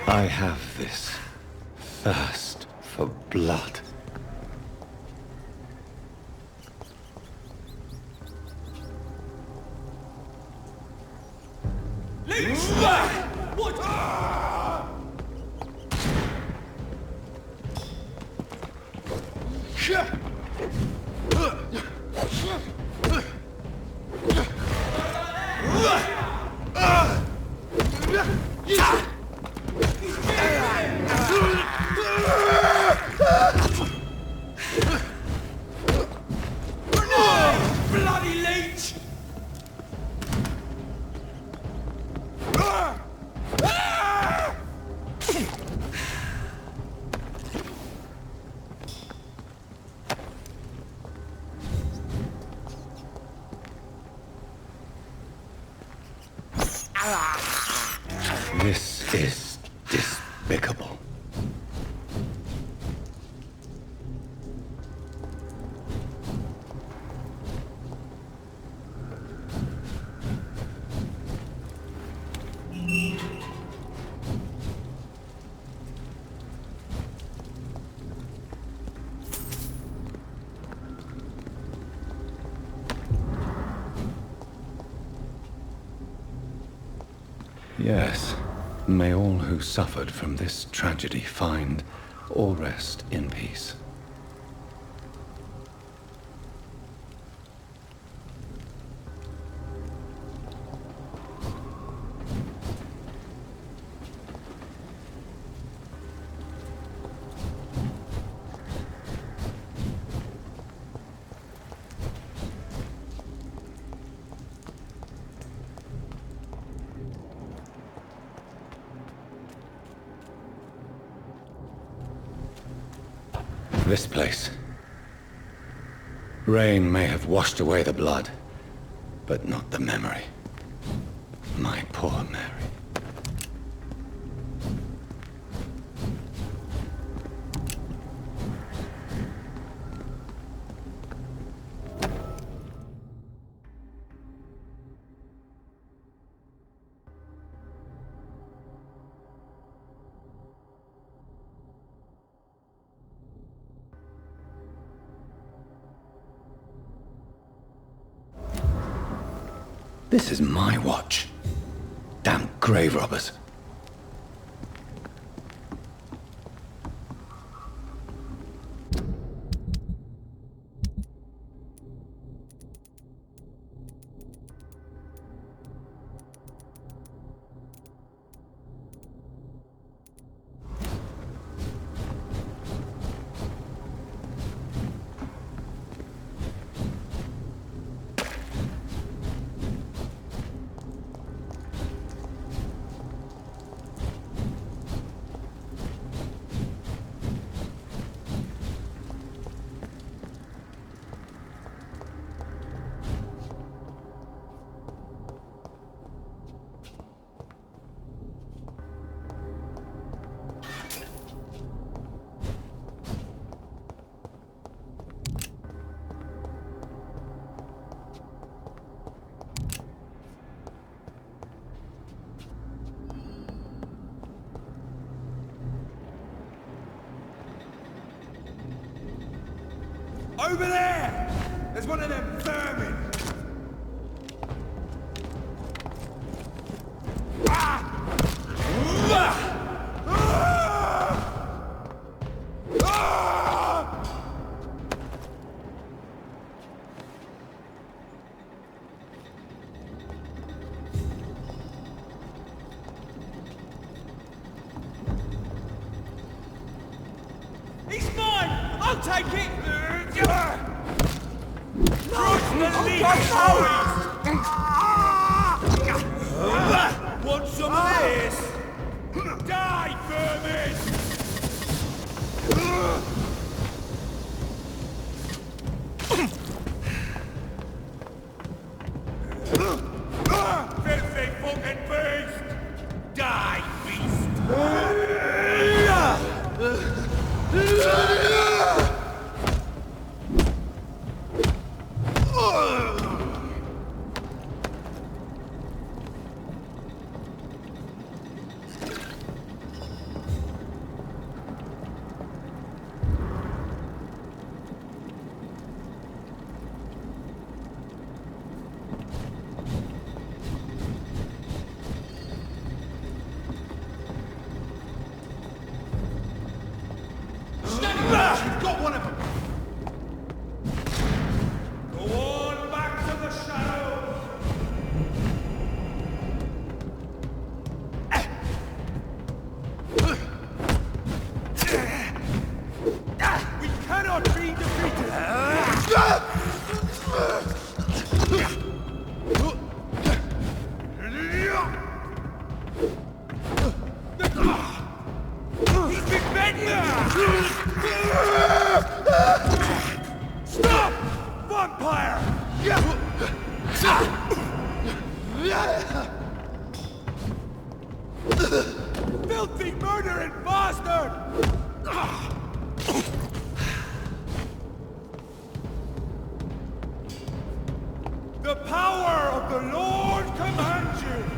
I have this thirst for blood. Bloody leech! This is despicable. Yes, may all who suffered from this tragedy find or rest in peace. This place. Rain may have washed away the blood, but not the memory. My poor Mary. This is my watch. Damn grave robbers. Over there! There's one of them vermin! He's mine! I'll take it! Want some of this? Die, vermin! Filthy fucking beast! Die, beast! Filthy murdering bastard! The power of the Lord commands you!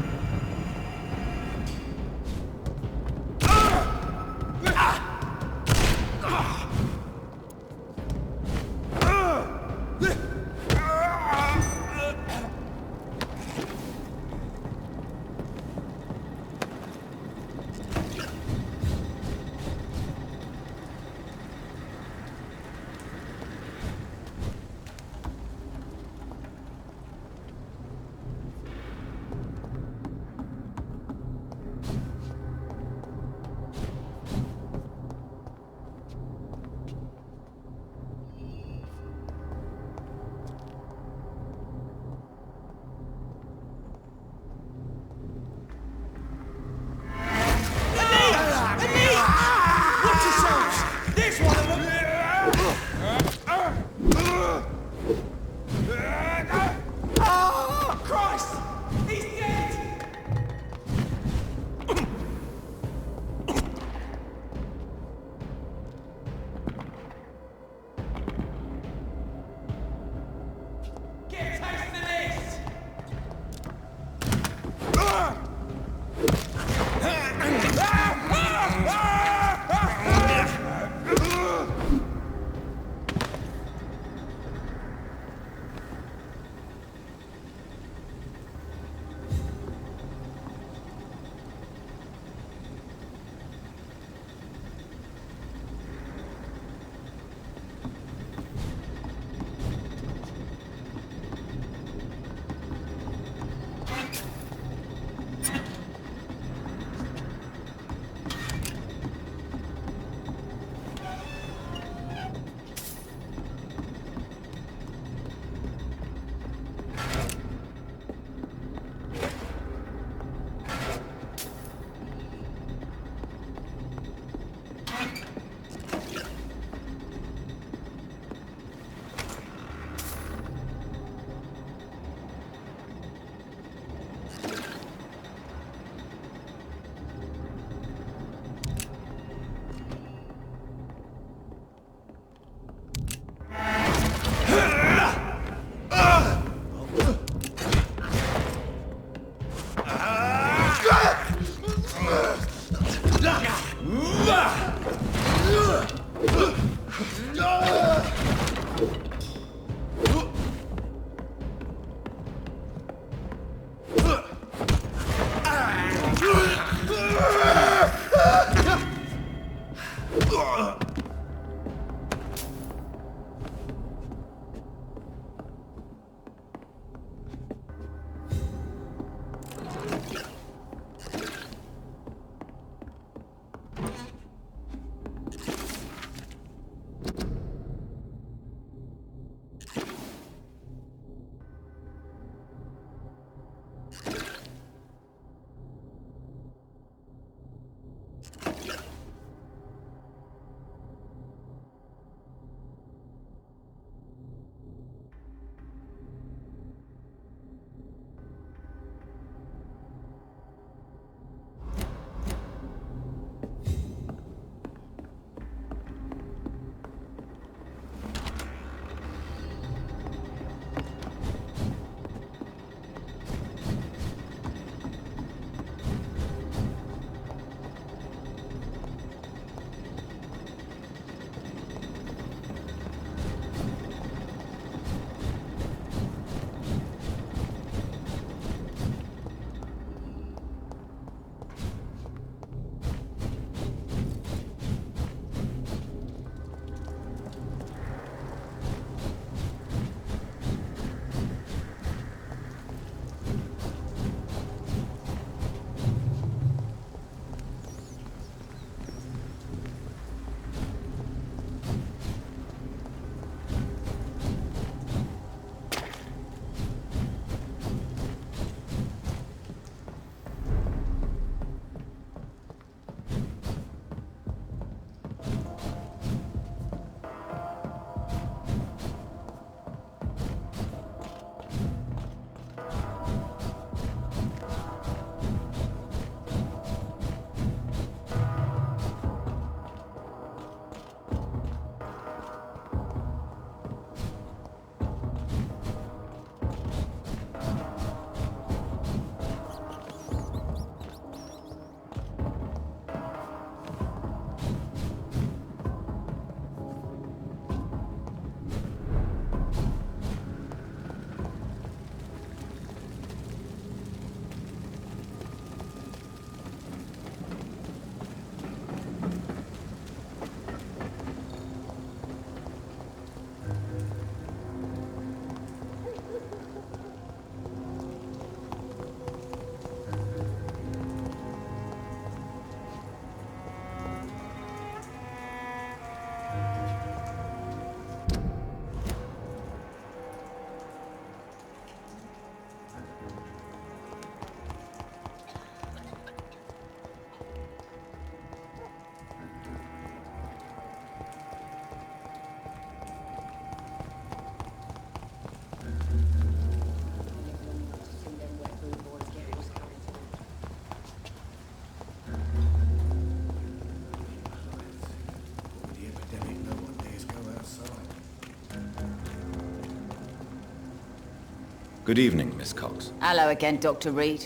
Good evening, Miss Cox. Hello again, Dr. Reed.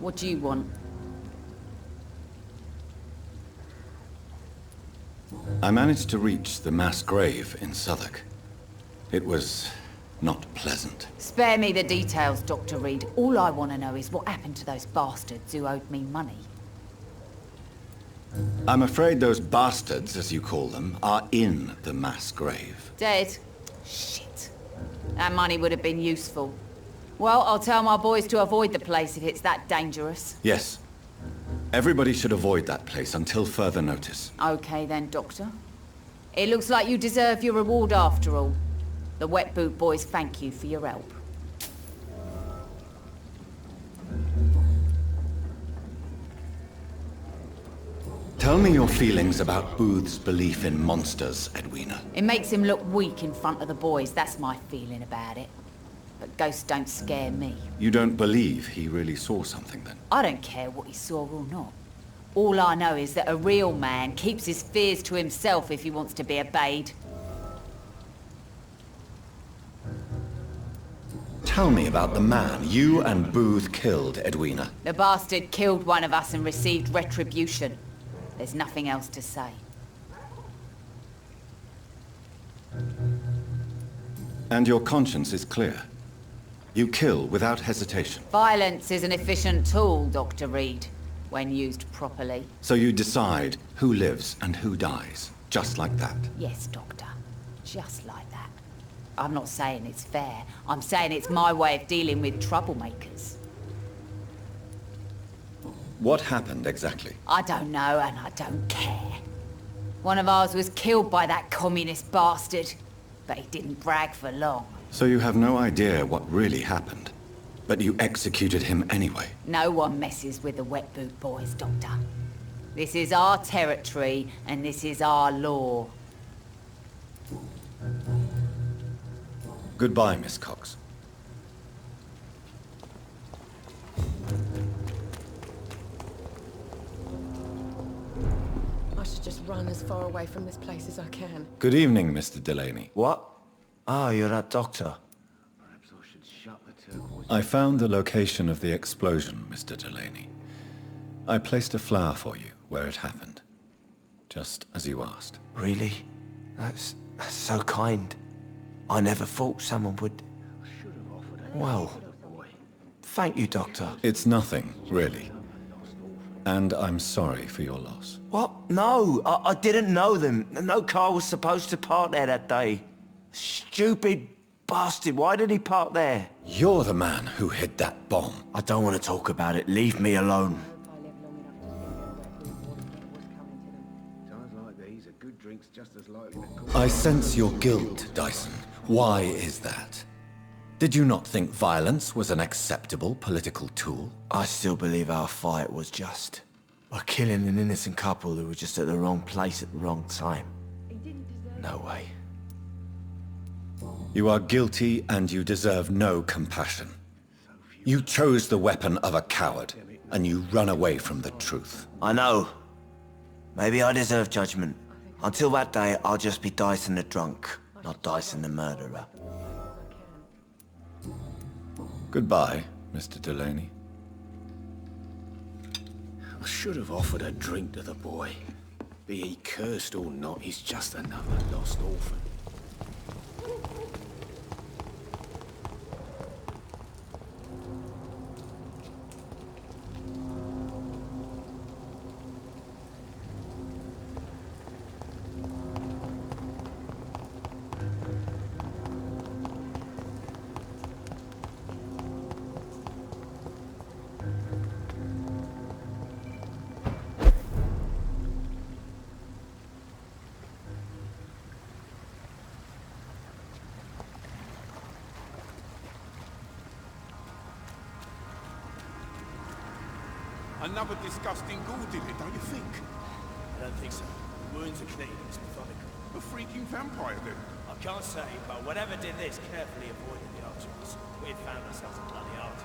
What do you want? I managed to reach the mass grave in Southwark. It was not pleasant. Spare me the details, Dr. Reed. All I want to know is what happened to those bastards who owed me money. I'm afraid those bastards, as you call them, are in the mass grave. Dead? Shit. That money would have been useful. Well, I'll tell my boys to avoid the place if it's that dangerous. Yes. Everybody should avoid that place until further notice. Okay then, Doctor. It looks like you deserve your reward after all. The Wet Boot Boys thank you for your help. Tell me your feelings about Booth's belief in monsters, Edwina. It makes him look weak in front of the boys, that's my feeling about it. But ghosts don't scare me. You don't believe he really saw something, then? I don't care what he saw or not. All I know is that a real man keeps his fears to himself if he wants to be obeyed. Tell me about the man you and Booth killed, Edwina. The bastard killed one of us and received retribution. There's nothing else to say. And your conscience is clear. You kill without hesitation. Violence is an efficient tool, Dr. Reed, when used properly. So you decide who lives and who dies, just like that? Yes, Doctor. Just like that. I'm not saying it's fair. I'm saying it's my way of dealing with troublemakers. What happened exactly? I don't know, and I don't care. One of ours was killed by that communist bastard, but he didn't brag for long. So you have no idea what really happened, but you executed him anyway? No one messes with the Wet Boot Boys, Doctor. This is our territory, and this is our law. Goodbye, Miss Cox. I should just run as far away from this place as I can. Good evening, Mr. Delaney. What? Ah, you're that doctor. Perhaps I should shut the turquoise. I found the location of the explosion, Mr. Delaney. I placed a flower for you where it happened, just as you asked. Really? That's so kind. I never thought someone would... Well, thank you, Doctor. It's nothing, really. And I'm sorry for your loss. What? No, I didn't know them. No car was supposed to park there that day. Stupid bastard, why did he park there? You're the man who hid that bomb. I don't want to talk about it. Leave me alone. Times like these, a good drink's just as likely to cause... I sense your guilt, Dyson. Why is that? Did you not think violence was an acceptable political tool? I still believe our fight was just. By killing an innocent couple who were just at the wrong place at the wrong time. No way. You are guilty and you deserve no compassion. You chose the weapon of a coward, and you run away from the truth. I know. Maybe I deserve judgment. Until that day, I'll just be Dyson the drunk, not Dyson the murderer. Goodbye, Mr. Delaney. I should have offered a drink to the boy. Be he cursed or not, he's just another lost orphan. Another disgusting ghoul did it, don't you think? I don't think so. The wounds are clean. It's methodical. A freaking vampire, then. I can't say, but whatever did this carefully avoided the arteries. We've found ourselves a bloody artist.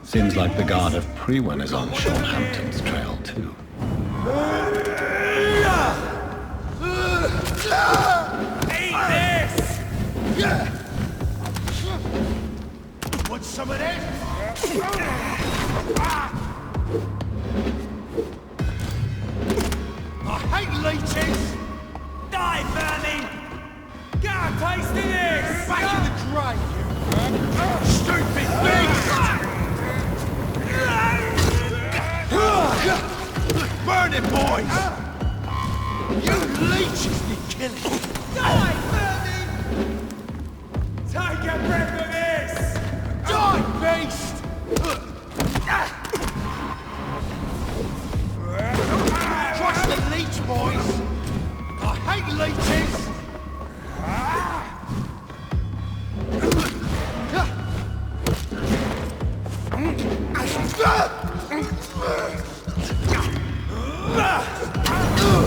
Seems like the guard of Prewen is on Sean Hampton's trail, too. Eat this! Want some of this? I hate leeches! Die, vermin! Get a taste of this! Back in the grave, you stupid beast! Burn it, boys! You leeches need killing! Die, vermin! Take a breath of this! Die, beast! Crush the leech, boys! I hate leeches!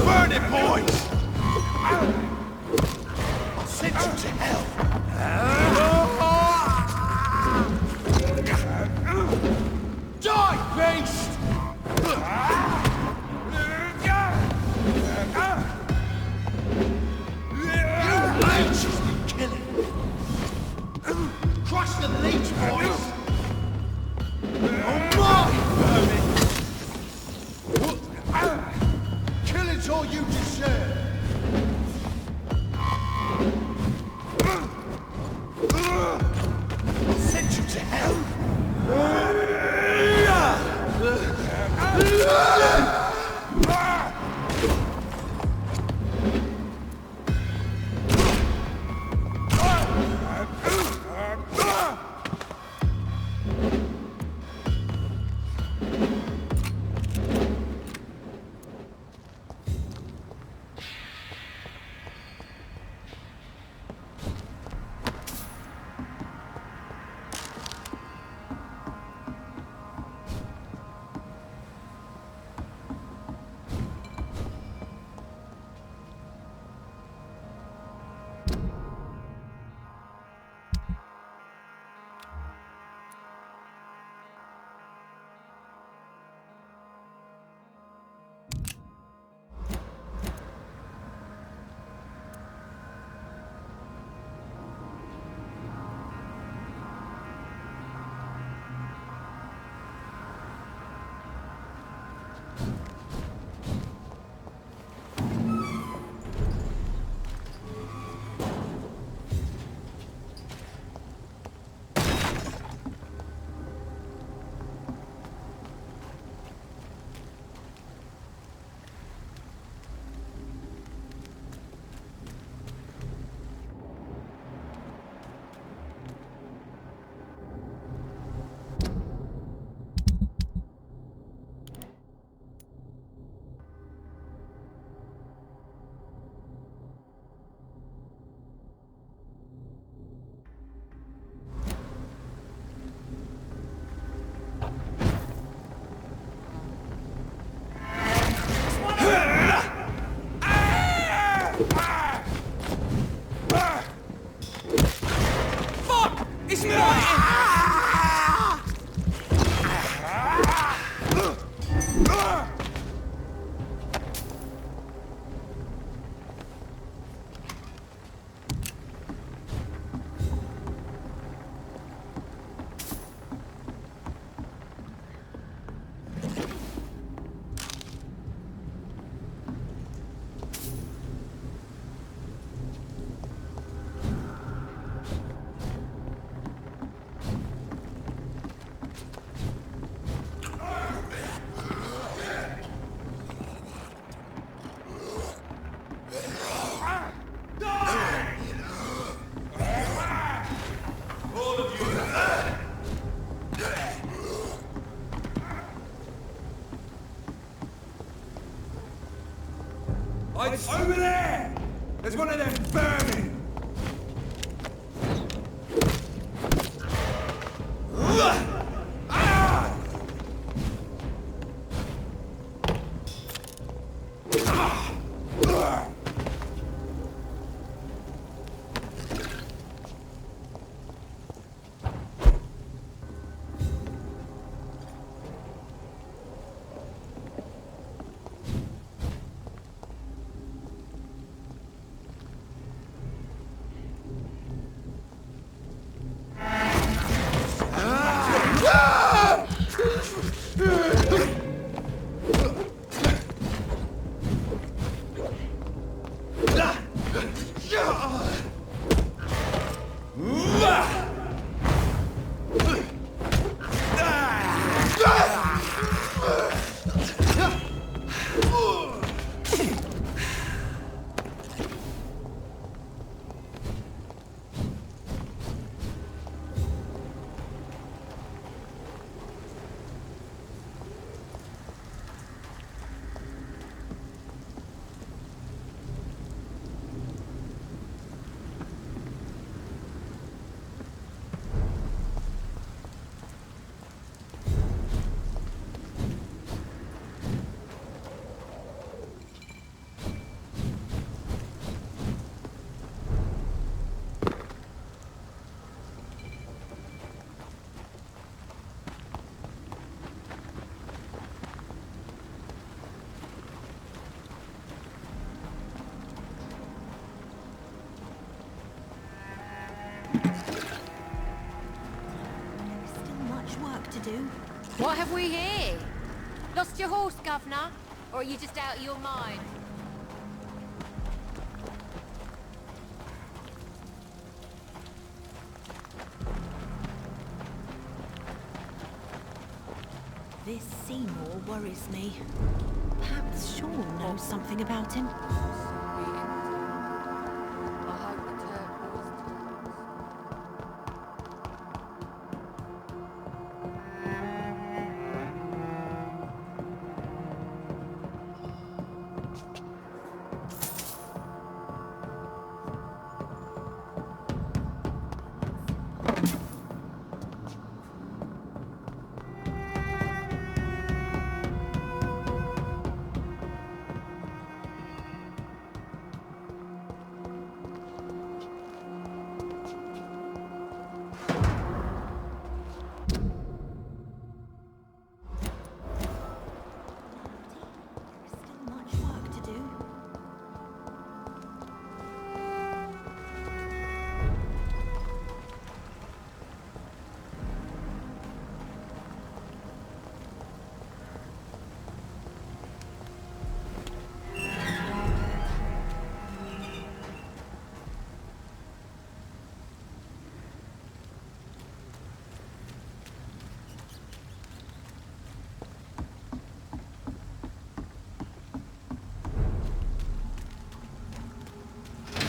Burn it, boys! I'll send you to hell! Die, beast! You leeches need killing! Crush the leech, boys! Oh my, vermin! Killing's all you deserve! I'll send you to hell! Over there! There's one of them vermin! work to do. What have we here? Lost your horse, Governor? Or are you just out of your mind? This Seymour worries me. Perhaps Sean knows something about him.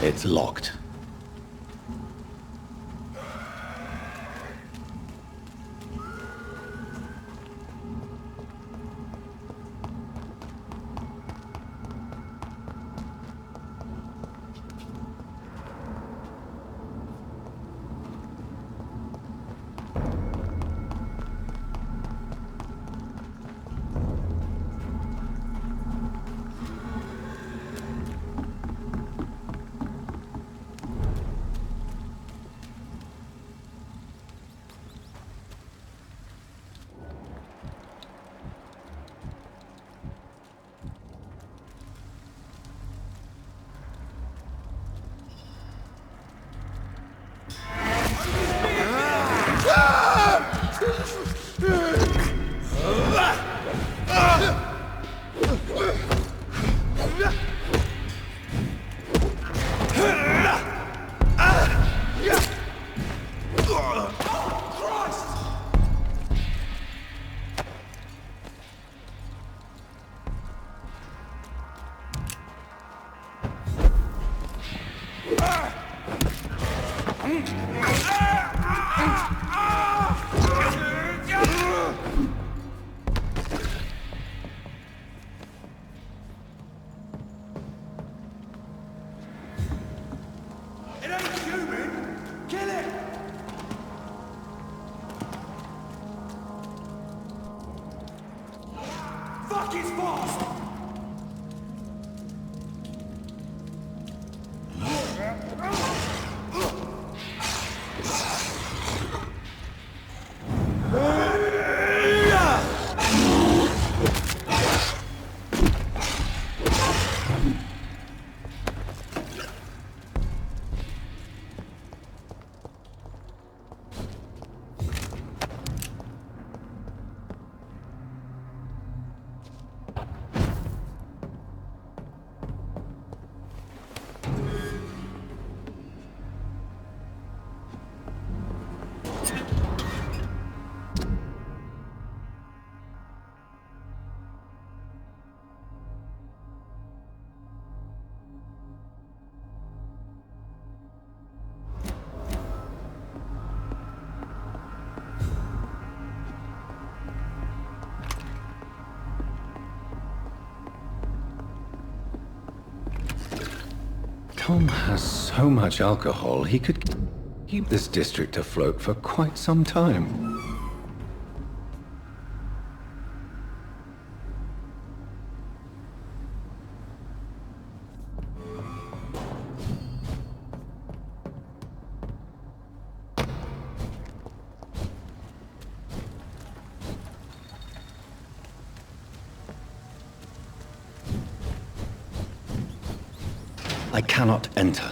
It's locked. Tom has so much alcohol, he could keep this district afloat for quite some time. I cannot enter.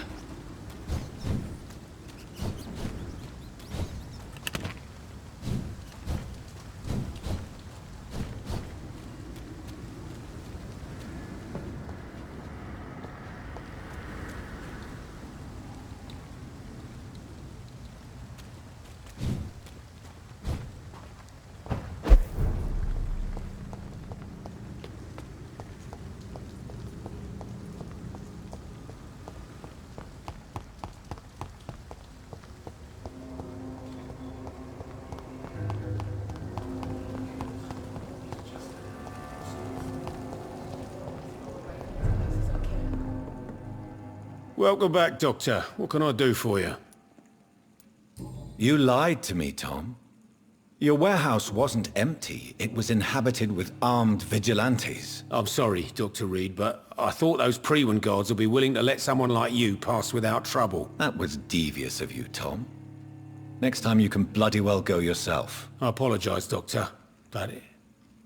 Welcome back, Doctor. What can I do for you? You lied to me, Tom. Your warehouse wasn't empty. It was inhabited with armed vigilantes. I'm sorry, Dr. Reed, but I thought those Prewen guards would be willing to let someone like you pass without trouble. That was devious of you, Tom. Next time you can bloody well go yourself. I apologise, Doctor, but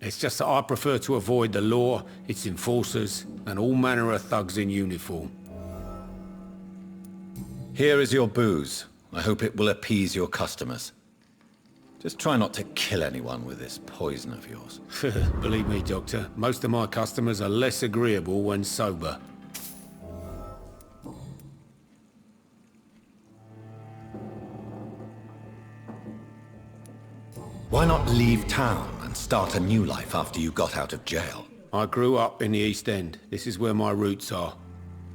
it's just that I prefer to avoid the law, its enforcers, and all manner of thugs in uniform. Here is your booze. I hope it will appease your customers. Just try not to kill anyone with this poison of yours. Believe me, Doctor, most of my customers are less agreeable when sober. Why not leave town and start a new life after you got out of jail? I grew up in the East End. This is where my roots are.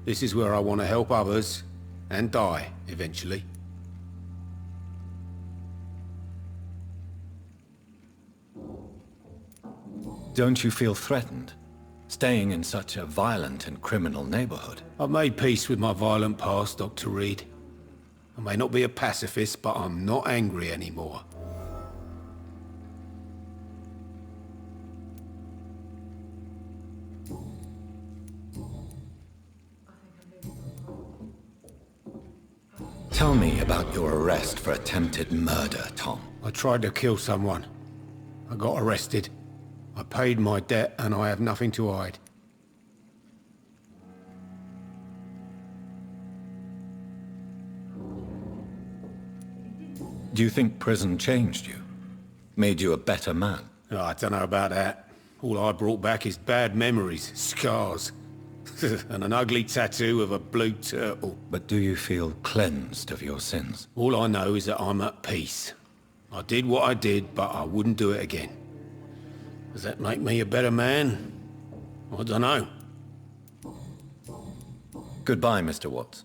This is where I want to help others, and die, eventually. Don't you feel threatened, staying in such a violent and criminal neighborhood? I've made peace with my violent past, Dr. Reed. I may not be a pacifist, but I'm not angry anymore. Tell me about your arrest for attempted murder, Tom. I tried to kill someone. I got arrested. I paid my debt and I have nothing to hide. Do you think prison changed you? Made you a better man? Oh, I don't know about that. All I brought back is bad memories, scars, and an ugly tattoo of a blue turtle. But do you feel cleansed of your sins? All I know is that I'm at peace. I did what I did, but I wouldn't do it again. Does that make me a better man? I don't know. Goodbye, Mr. Watts.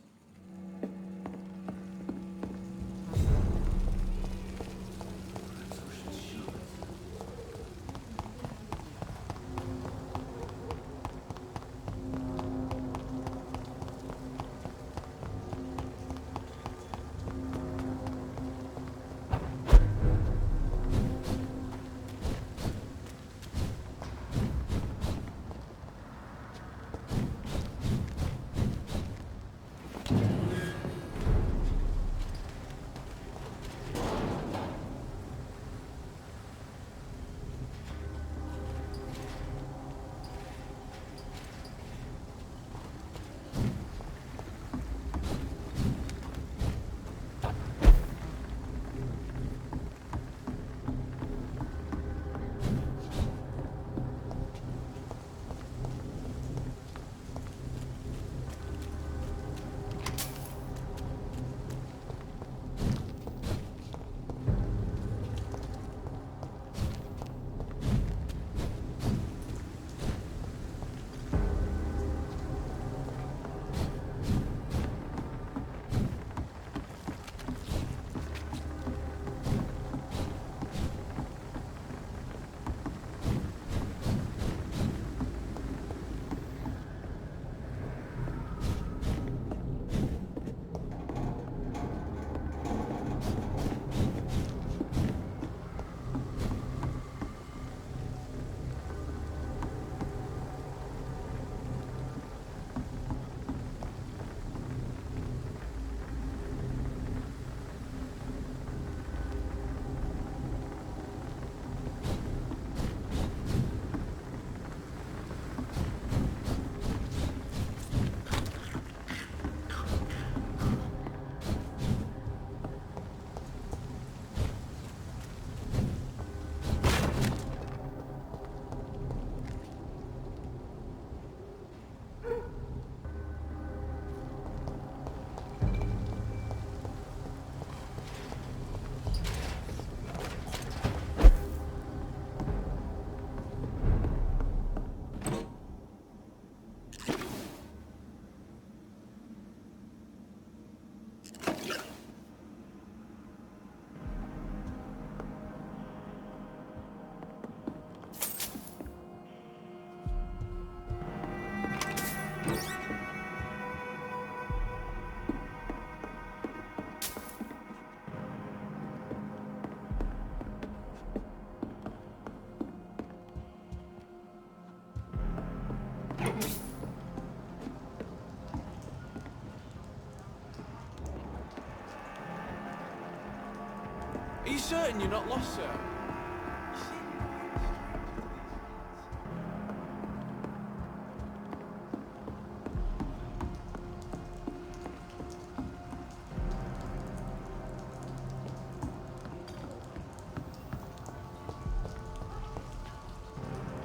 certain you're not lost, sir?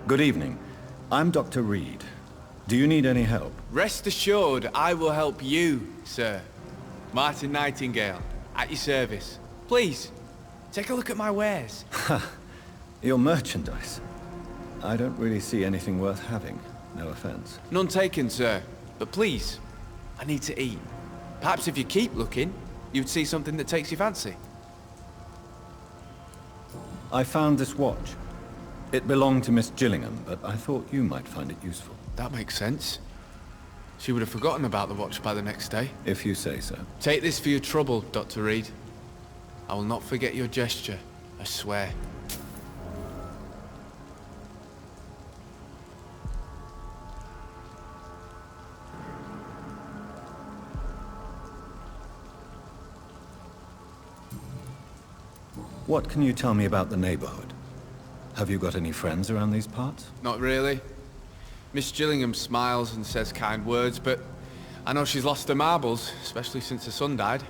Good evening. I'm Dr. Reed. Do you need any help? Rest assured, I will help you, sir. Martin Nightingale, at your service. Please, take a look at my wares. Your merchandise. I don't really see anything worth having. No offense. None taken, sir. But please, I need to eat. Perhaps if you keep looking, you'd see something that takes your fancy. I found this watch. It belonged to Miss Gillingham, but I thought you might find it useful. That makes sense. She would have forgotten about the watch by the next day. If you say so. Take this for your trouble, Dr. Reed. I will not forget your gesture, I swear. What can you tell me about the neighborhood? Have you got any friends around these parts? Not really. Miss Gillingham smiles and says kind words, but I know she's lost her marbles, especially since her son died.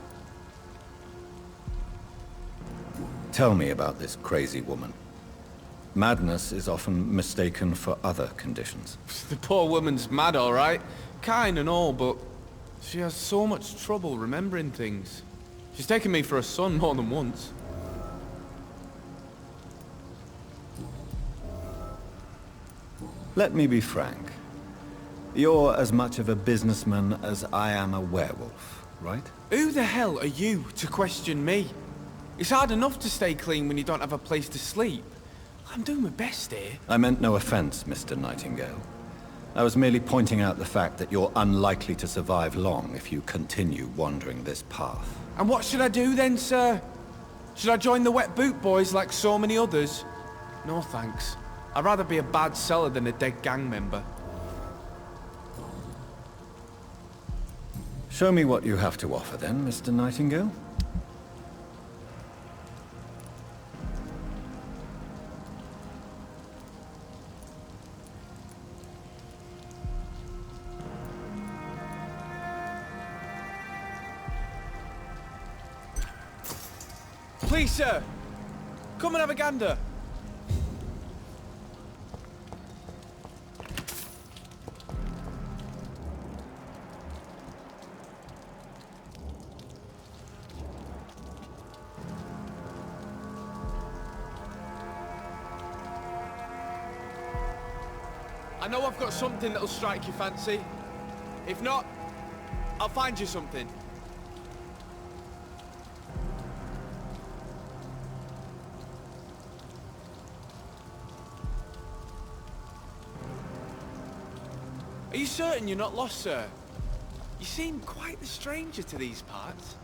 Tell me about this crazy woman. Madness is often mistaken for other conditions. The poor woman's mad, all right. Kind and all, but she has so much trouble remembering things. She's taken me for a son more than once. Let me be frank. You're as much of a businessman as I am a werewolf, right? Who the hell are you to question me? It's hard enough to stay clean when you don't have a place to sleep. I'm doing my best here. I meant no offense, Mr. Nightingale. I was merely pointing out the fact that you're unlikely to survive long if you continue wandering this path. And what should I do then, sir? Should I join the Wet Boot Boys like so many others? No thanks. I'd rather be a bad seller than a dead gang member. Show me what you have to offer then, Mr. Nightingale. Please, sir. Come and have a gander. I know I've got something that'll strike your fancy. If not, I'll find you something. Are you certain you're not lost, sir? You seem quite the stranger to these parts.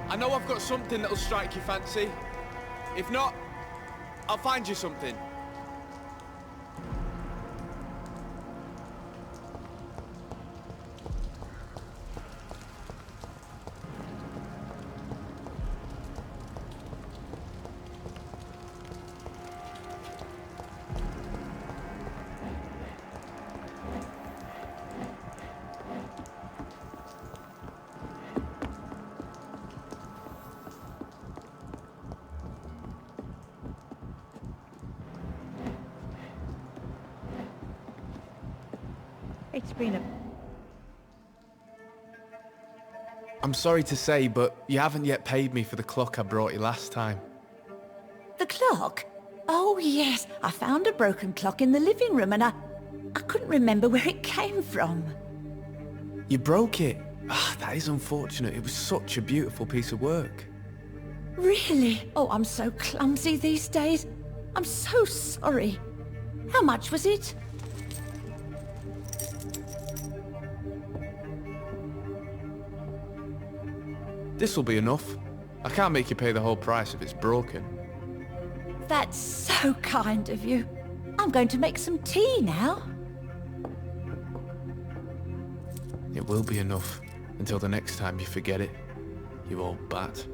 I know I've got something that'll strike your fancy. If not, I'll find you something. It's been a... I'm sorry to say, but you haven't yet paid me for the clock I brought you last time. The clock? Oh, yes. I found a broken clock in the living room and I couldn't remember where it came from. You broke it? Ah, that is unfortunate. It was such a beautiful piece of work. Really? Oh, I'm so clumsy these days. I'm so sorry. How much was it? This'll be enough. I can't make you pay the whole price if it's broken. That's so kind of you. I'm going to make some tea now. It will be enough until the next time you forget it, you old bat.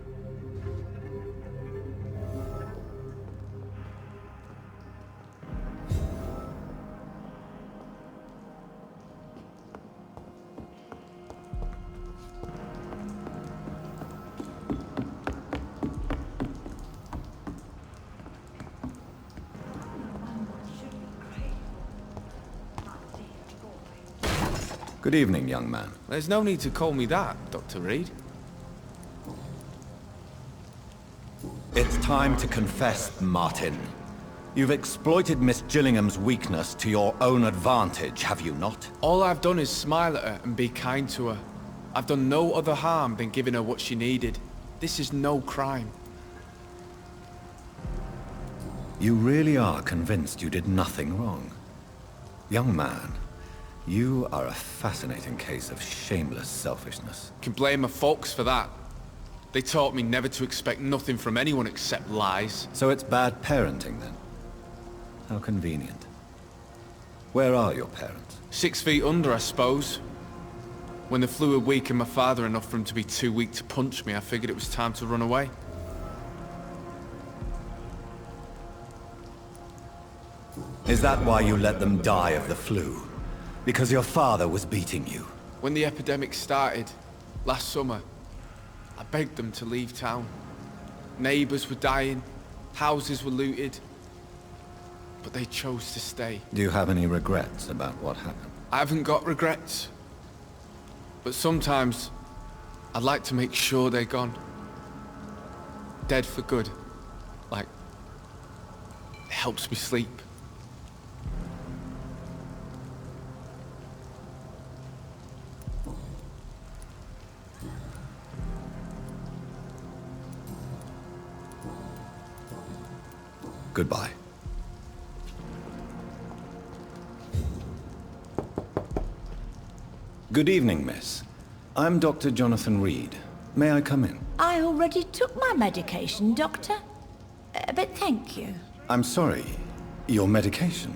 Good evening, young man. There's no need to call me that, Dr. Reed. It's time to confess, Martin. You've exploited Miss Gillingham's weakness to your own advantage, have you not? All I've done is smile at her and be kind to her. I've done no other harm than giving her what she needed. This is no crime. You really are convinced you did nothing wrong? Young man, you are a fascinating case of shameless selfishness. Can blame my folks for that. They taught me never to expect nothing from anyone except lies. So it's bad parenting then? How convenient. Where are your parents? 6 feet under, I suppose. When the flu had weakened my father enough for him to be too weak to punch me, I figured it was time to run away. Is that why you let them die of the flu? Because your father was beating you? When the epidemic started, last summer, I begged them to leave town. Neighbours were dying, houses were looted, but they chose to stay. Do you have any regrets about what happened? I haven't got regrets, but sometimes I'd like to make sure they're gone. Dead for good. Like, it helps me sleep. Goodbye. Good evening, miss. I'm Dr. Jonathan Reed. May I come in? I already took my medication, Doctor. But thank you. I'm sorry. Your medication?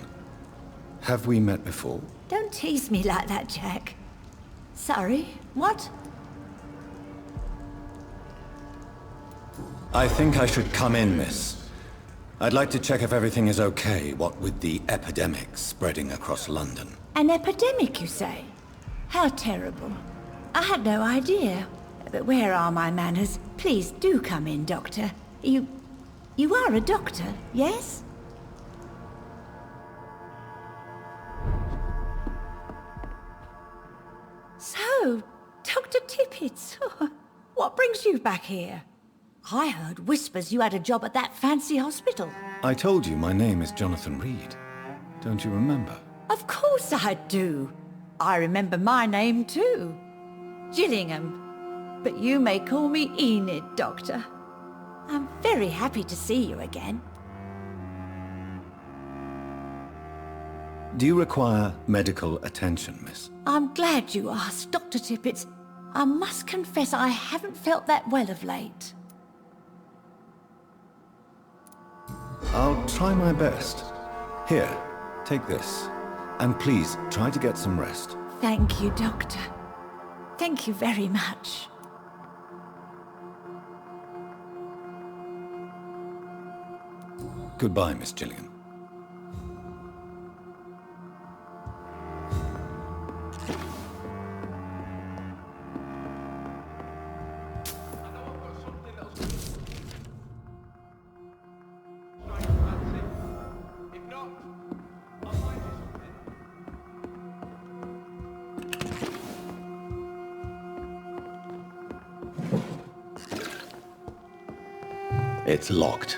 Have we met before? Don't tease me like that, Jack. Sorry, what? I think I should come in, miss. I'd like to check if everything is okay, what with the epidemic spreading across London. An epidemic, you say? How terrible. I had no idea. But where are my manners? Please do come in, Doctor. You are a doctor, yes? So, Dr. Tippett, what brings you back here? I heard whispers you had a job at that fancy hospital. I told you my name is Jonathan Reed. Don't you remember? Of course I do. I remember my name too. Gillingham. But you may call me Enid, Doctor. I'm very happy to see you again. Do you require medical attention, miss? I'm glad you asked, Dr. Tippett. I must confess I haven't felt that well of late. I'll try my best. Here, take this. And please, try to get some rest. Thank you, Doctor. Thank you very much. Goodbye, Miss Gillingham. It's locked.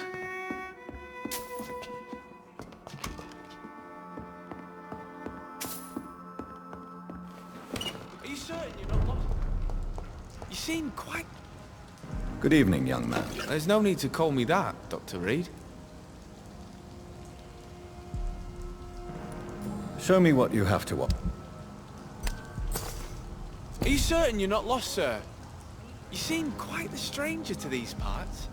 Are you certain you're not lost? You seem quite... Good evening, young man. There's no need to call me that, Dr. Reed. Show me what you have to offer. Are you certain you're not lost, sir? You seem quite the stranger to these parts.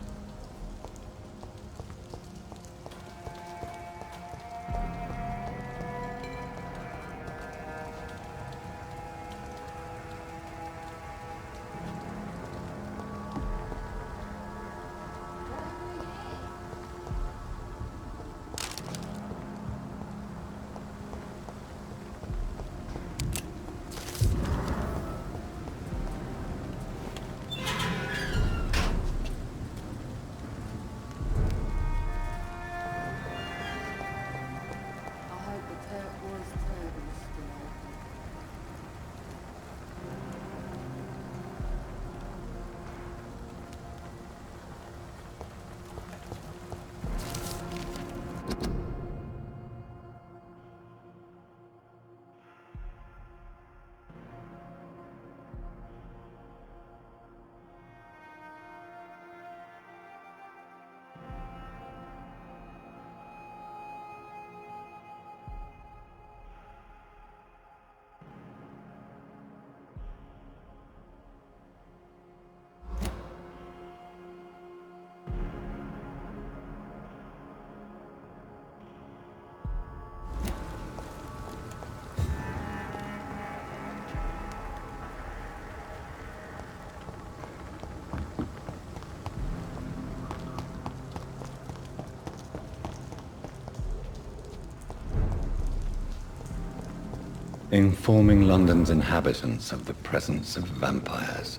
Informing London's inhabitants of the presence of vampires.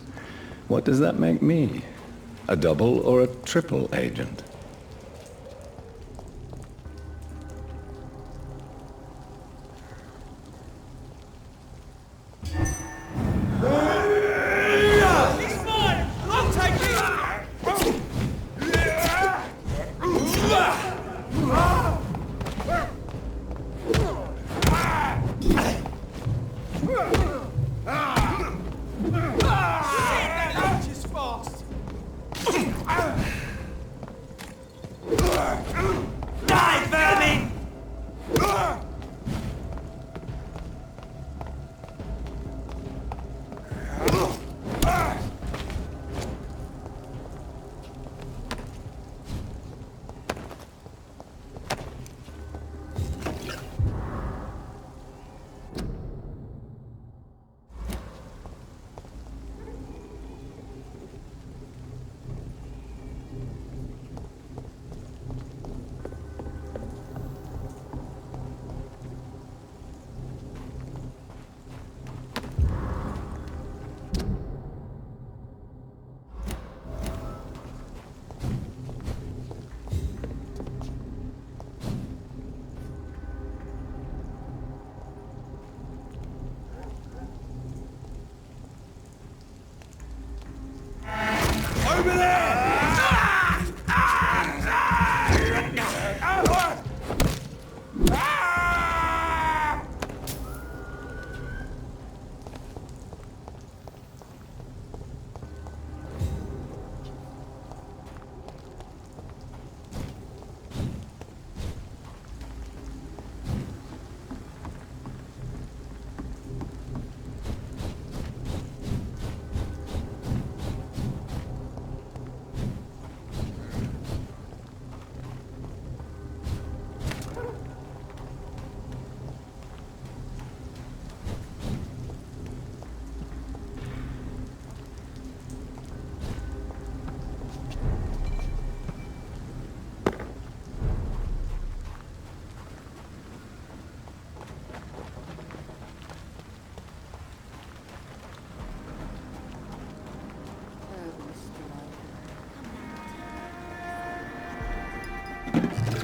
What does that make me? A double or a triple agent? It's mine! I'll take it! That arch is fast! Die, vermin! Over there!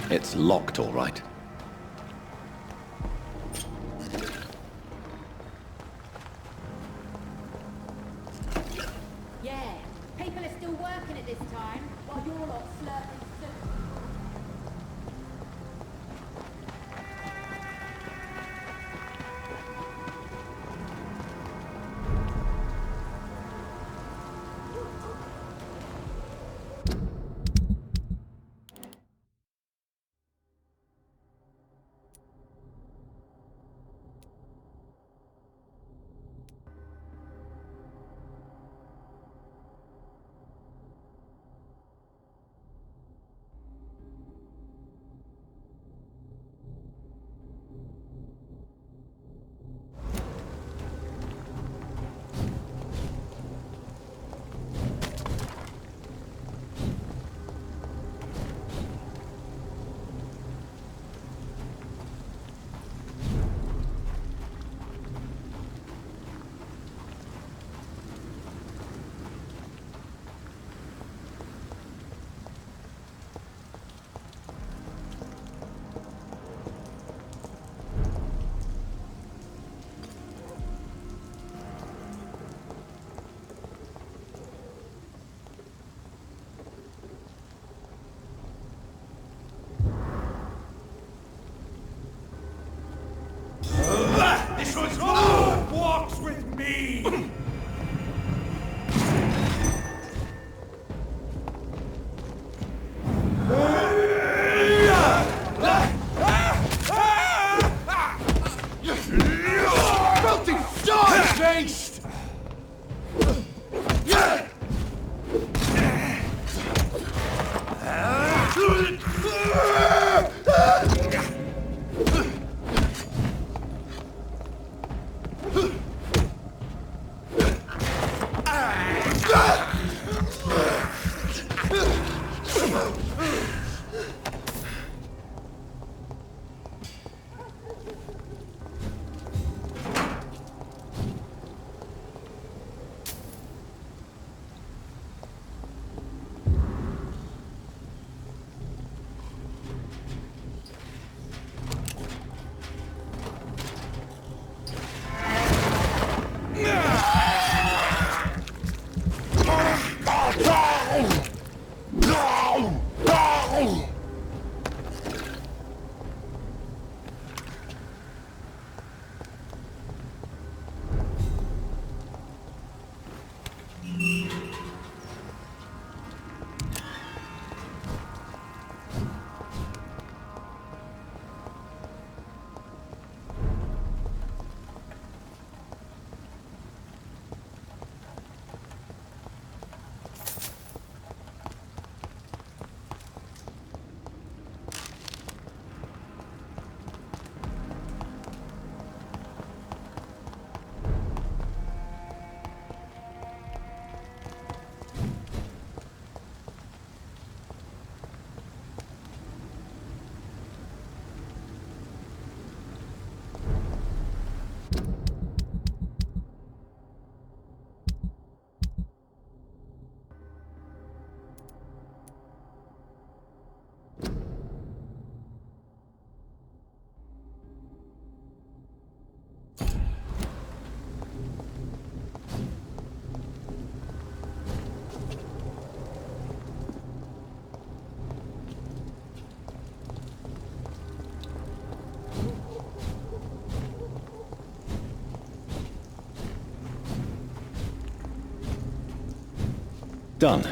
It's locked, all right. Yeah, people are still working at this time, while you're lot slurping soup. Done.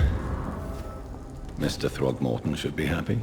Mr. Throgmorton should be happy.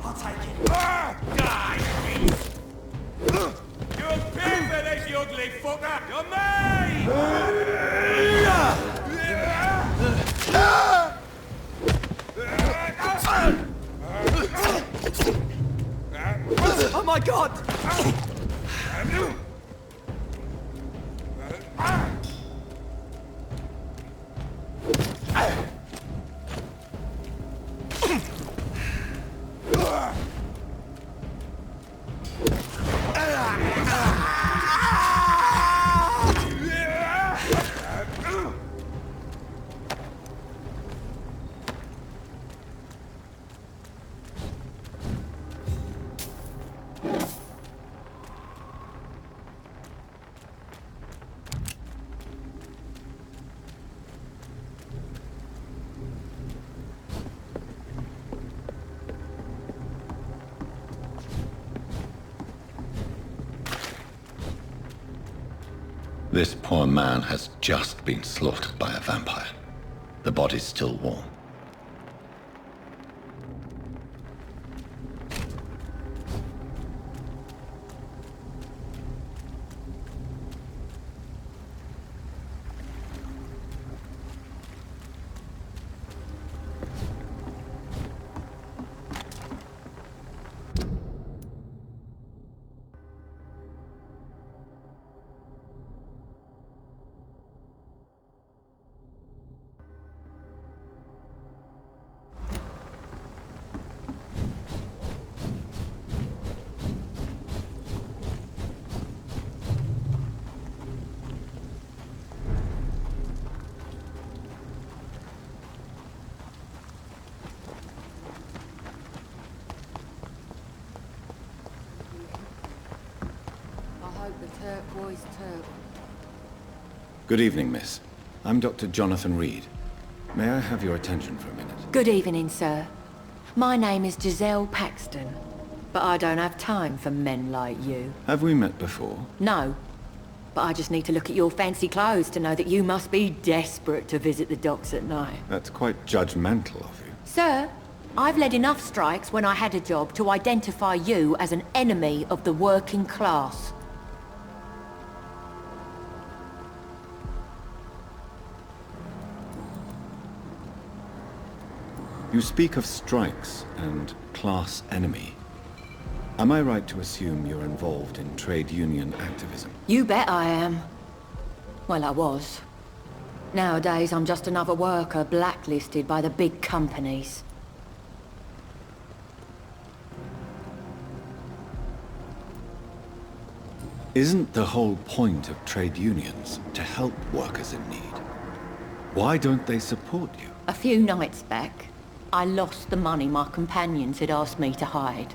I'll take it. Die! You're big for this, you ugly fucker! You're me! Oh my god! This poor man has just been slaughtered by a vampire. The body's still warm. Good evening, miss. I'm Dr. Jonathan Reed. May I have your attention for a minute? Good evening, sir. My name is Giselle Paxton, but I don't have time for men like you. Have we met before? No, but I just need to look at your fancy clothes to know that you must be desperate to visit the docks at night. That's quite judgmental of you. Sir, I've led enough strikes when I had a job to identify you as an enemy of the working class. You speak of strikes and class enemy. Am I right to assume you're involved in trade union activism? You bet I am. Well, I was. Nowadays, I'm just another worker blacklisted by the big companies. Isn't the whole point of trade unions to help workers in need? Why don't they support you? A few nights back, I lost the money my companions had asked me to hide.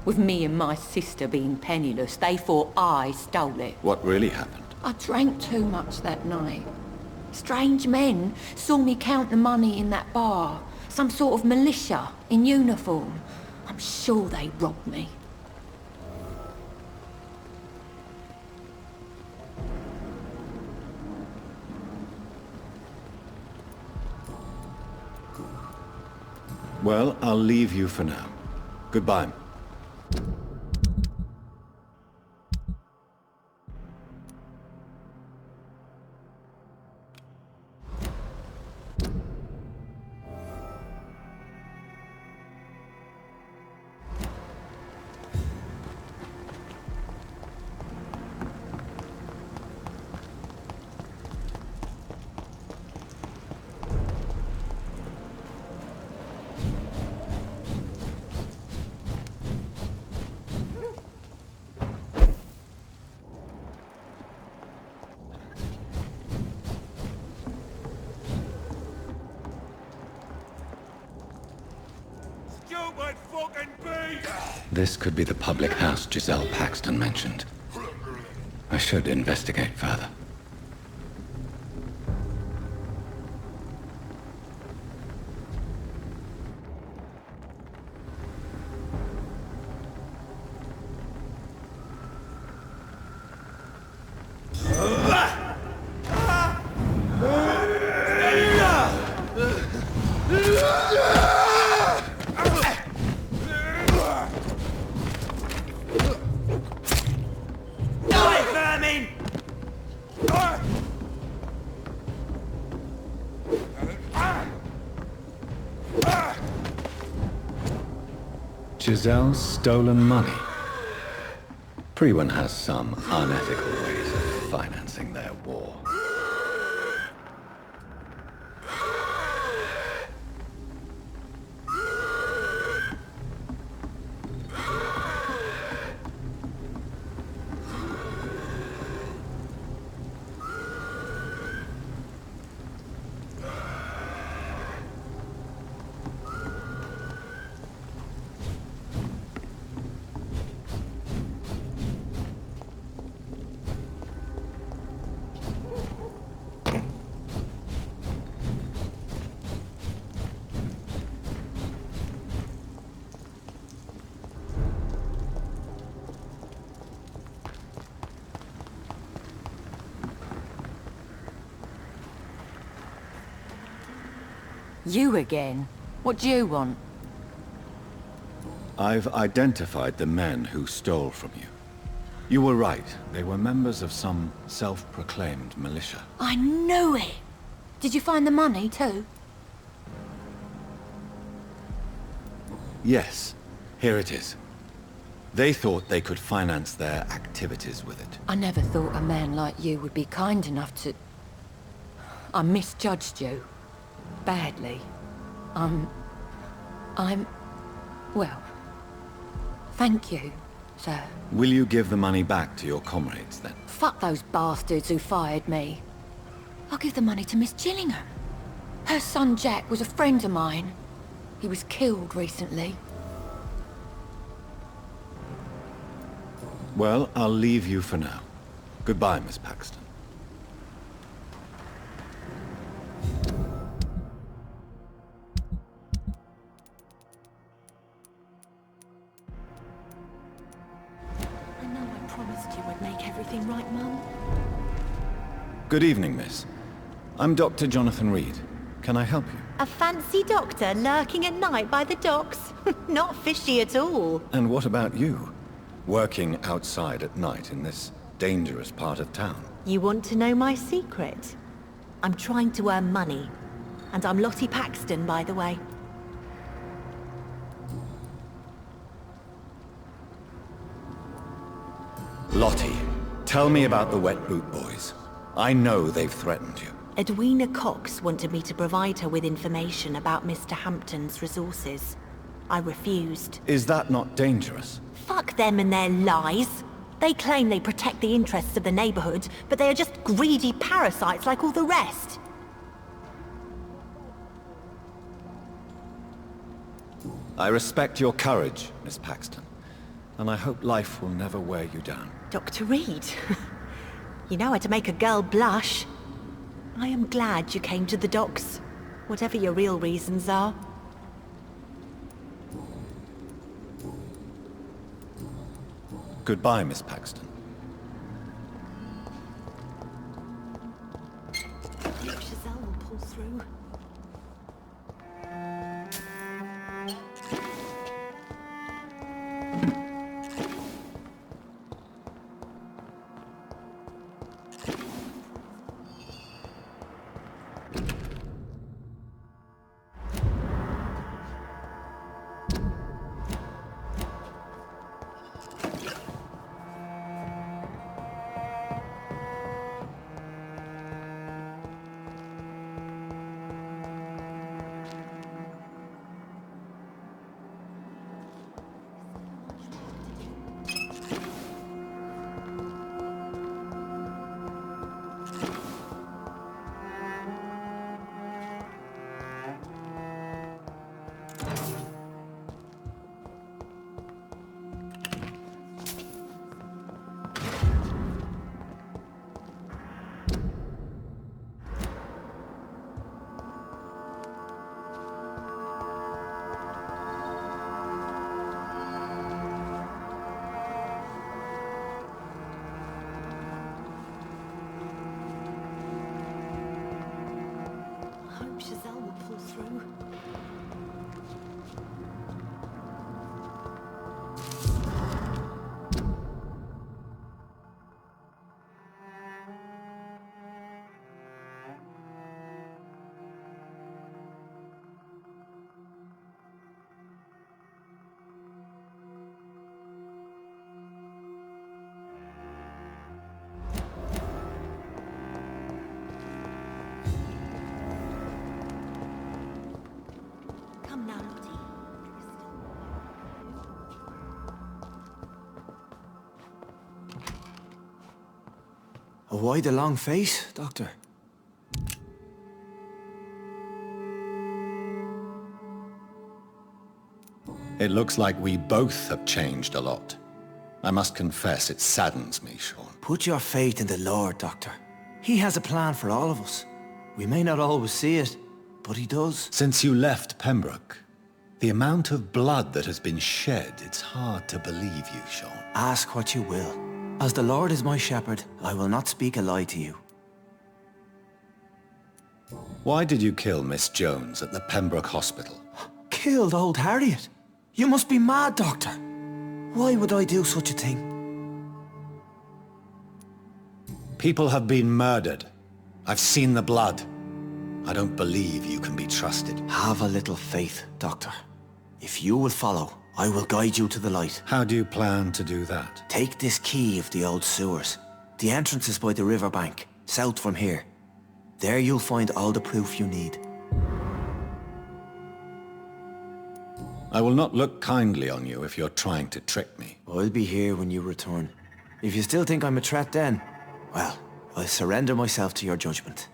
With me and my sister being penniless, they thought I stole it. What really happened? I drank too much that night. Strange men saw me count the money in that bar. Some sort of militia in uniform. I'm sure they robbed me. Well, I'll leave you for now. Goodbye. This could be the public house Giselle Paxton mentioned. I should investigate further. Giselle's stolen money. Prewen has some unethical ways of financing their war. You again? What do you want? I've identified the men who stole from you. You were right. They were members of some self-proclaimed militia. I knew it! Did you find the money, too? Yes, here it is. They thought they could finance their activities with it. I never thought a man like you would be kind enough to... I misjudged you. Badly. Well... Thank you, sir. Will you give the money back to your comrades, then? Fuck those bastards who fired me. I'll give the money to Miss Gillingham. Her son Jack was a friend of mine. He was killed recently. Well, I'll leave you for now. Goodbye, Miss Paxton. I know I promised you I'd make everything right, Mum. Good evening, miss. I'm Dr. Jonathan Reed. Can I help you? A fancy doctor lurking at night by the docks? Not fishy at all. And what about you? Working outside at night in this dangerous part of town? You want to know my secret? I'm trying to earn money. And I'm Lottie Paxton, by the way. Lottie, tell me about the Wet Boot Boys. I know they've threatened you. Edwina Cox wanted me to provide her with information about Mr. Hampton's resources. I refused. Is that not dangerous? Fuck them and their lies. They claim they protect the interests of the neighborhood, but they are just greedy parasites like all the rest. I respect your courage, Miss Paxton, and I hope life will never wear you down. Dr. Reed, you know how to make a girl blush. I am glad you came to the docks, whatever your real reasons are. Goodbye, Miss Paxton. Giselle will pull through. Giselle will pull through. Come now, Lottie. Why the long face, Doctor? It looks like we both have changed a lot. I must confess, it saddens me, Sean. Put your faith in the Lord, Doctor. He has a plan for all of us. We may not always see it, but he does. Since you left Pembroke, the amount of blood that has been shed, it's hard to believe you, Sean. Ask what you will. As the Lord is my shepherd, I will not speak a lie to you. Why did you kill Miss Jones at the Pembroke Hospital? Killed old Harriet? You must be mad, Doctor. Why would I do such a thing? People have been murdered. I've seen the blood. I don't believe you can be trusted. Have a little faith, Doctor. If you will follow, I will guide you to the light. How do you plan to do that? Take this key of the old sewers. The entrance is by the riverbank, south from here. There you'll find all the proof you need. I will not look kindly on you if you're trying to trick me. I'll be here when you return. If you still think I'm a threat then, well, I'll surrender myself to your judgment.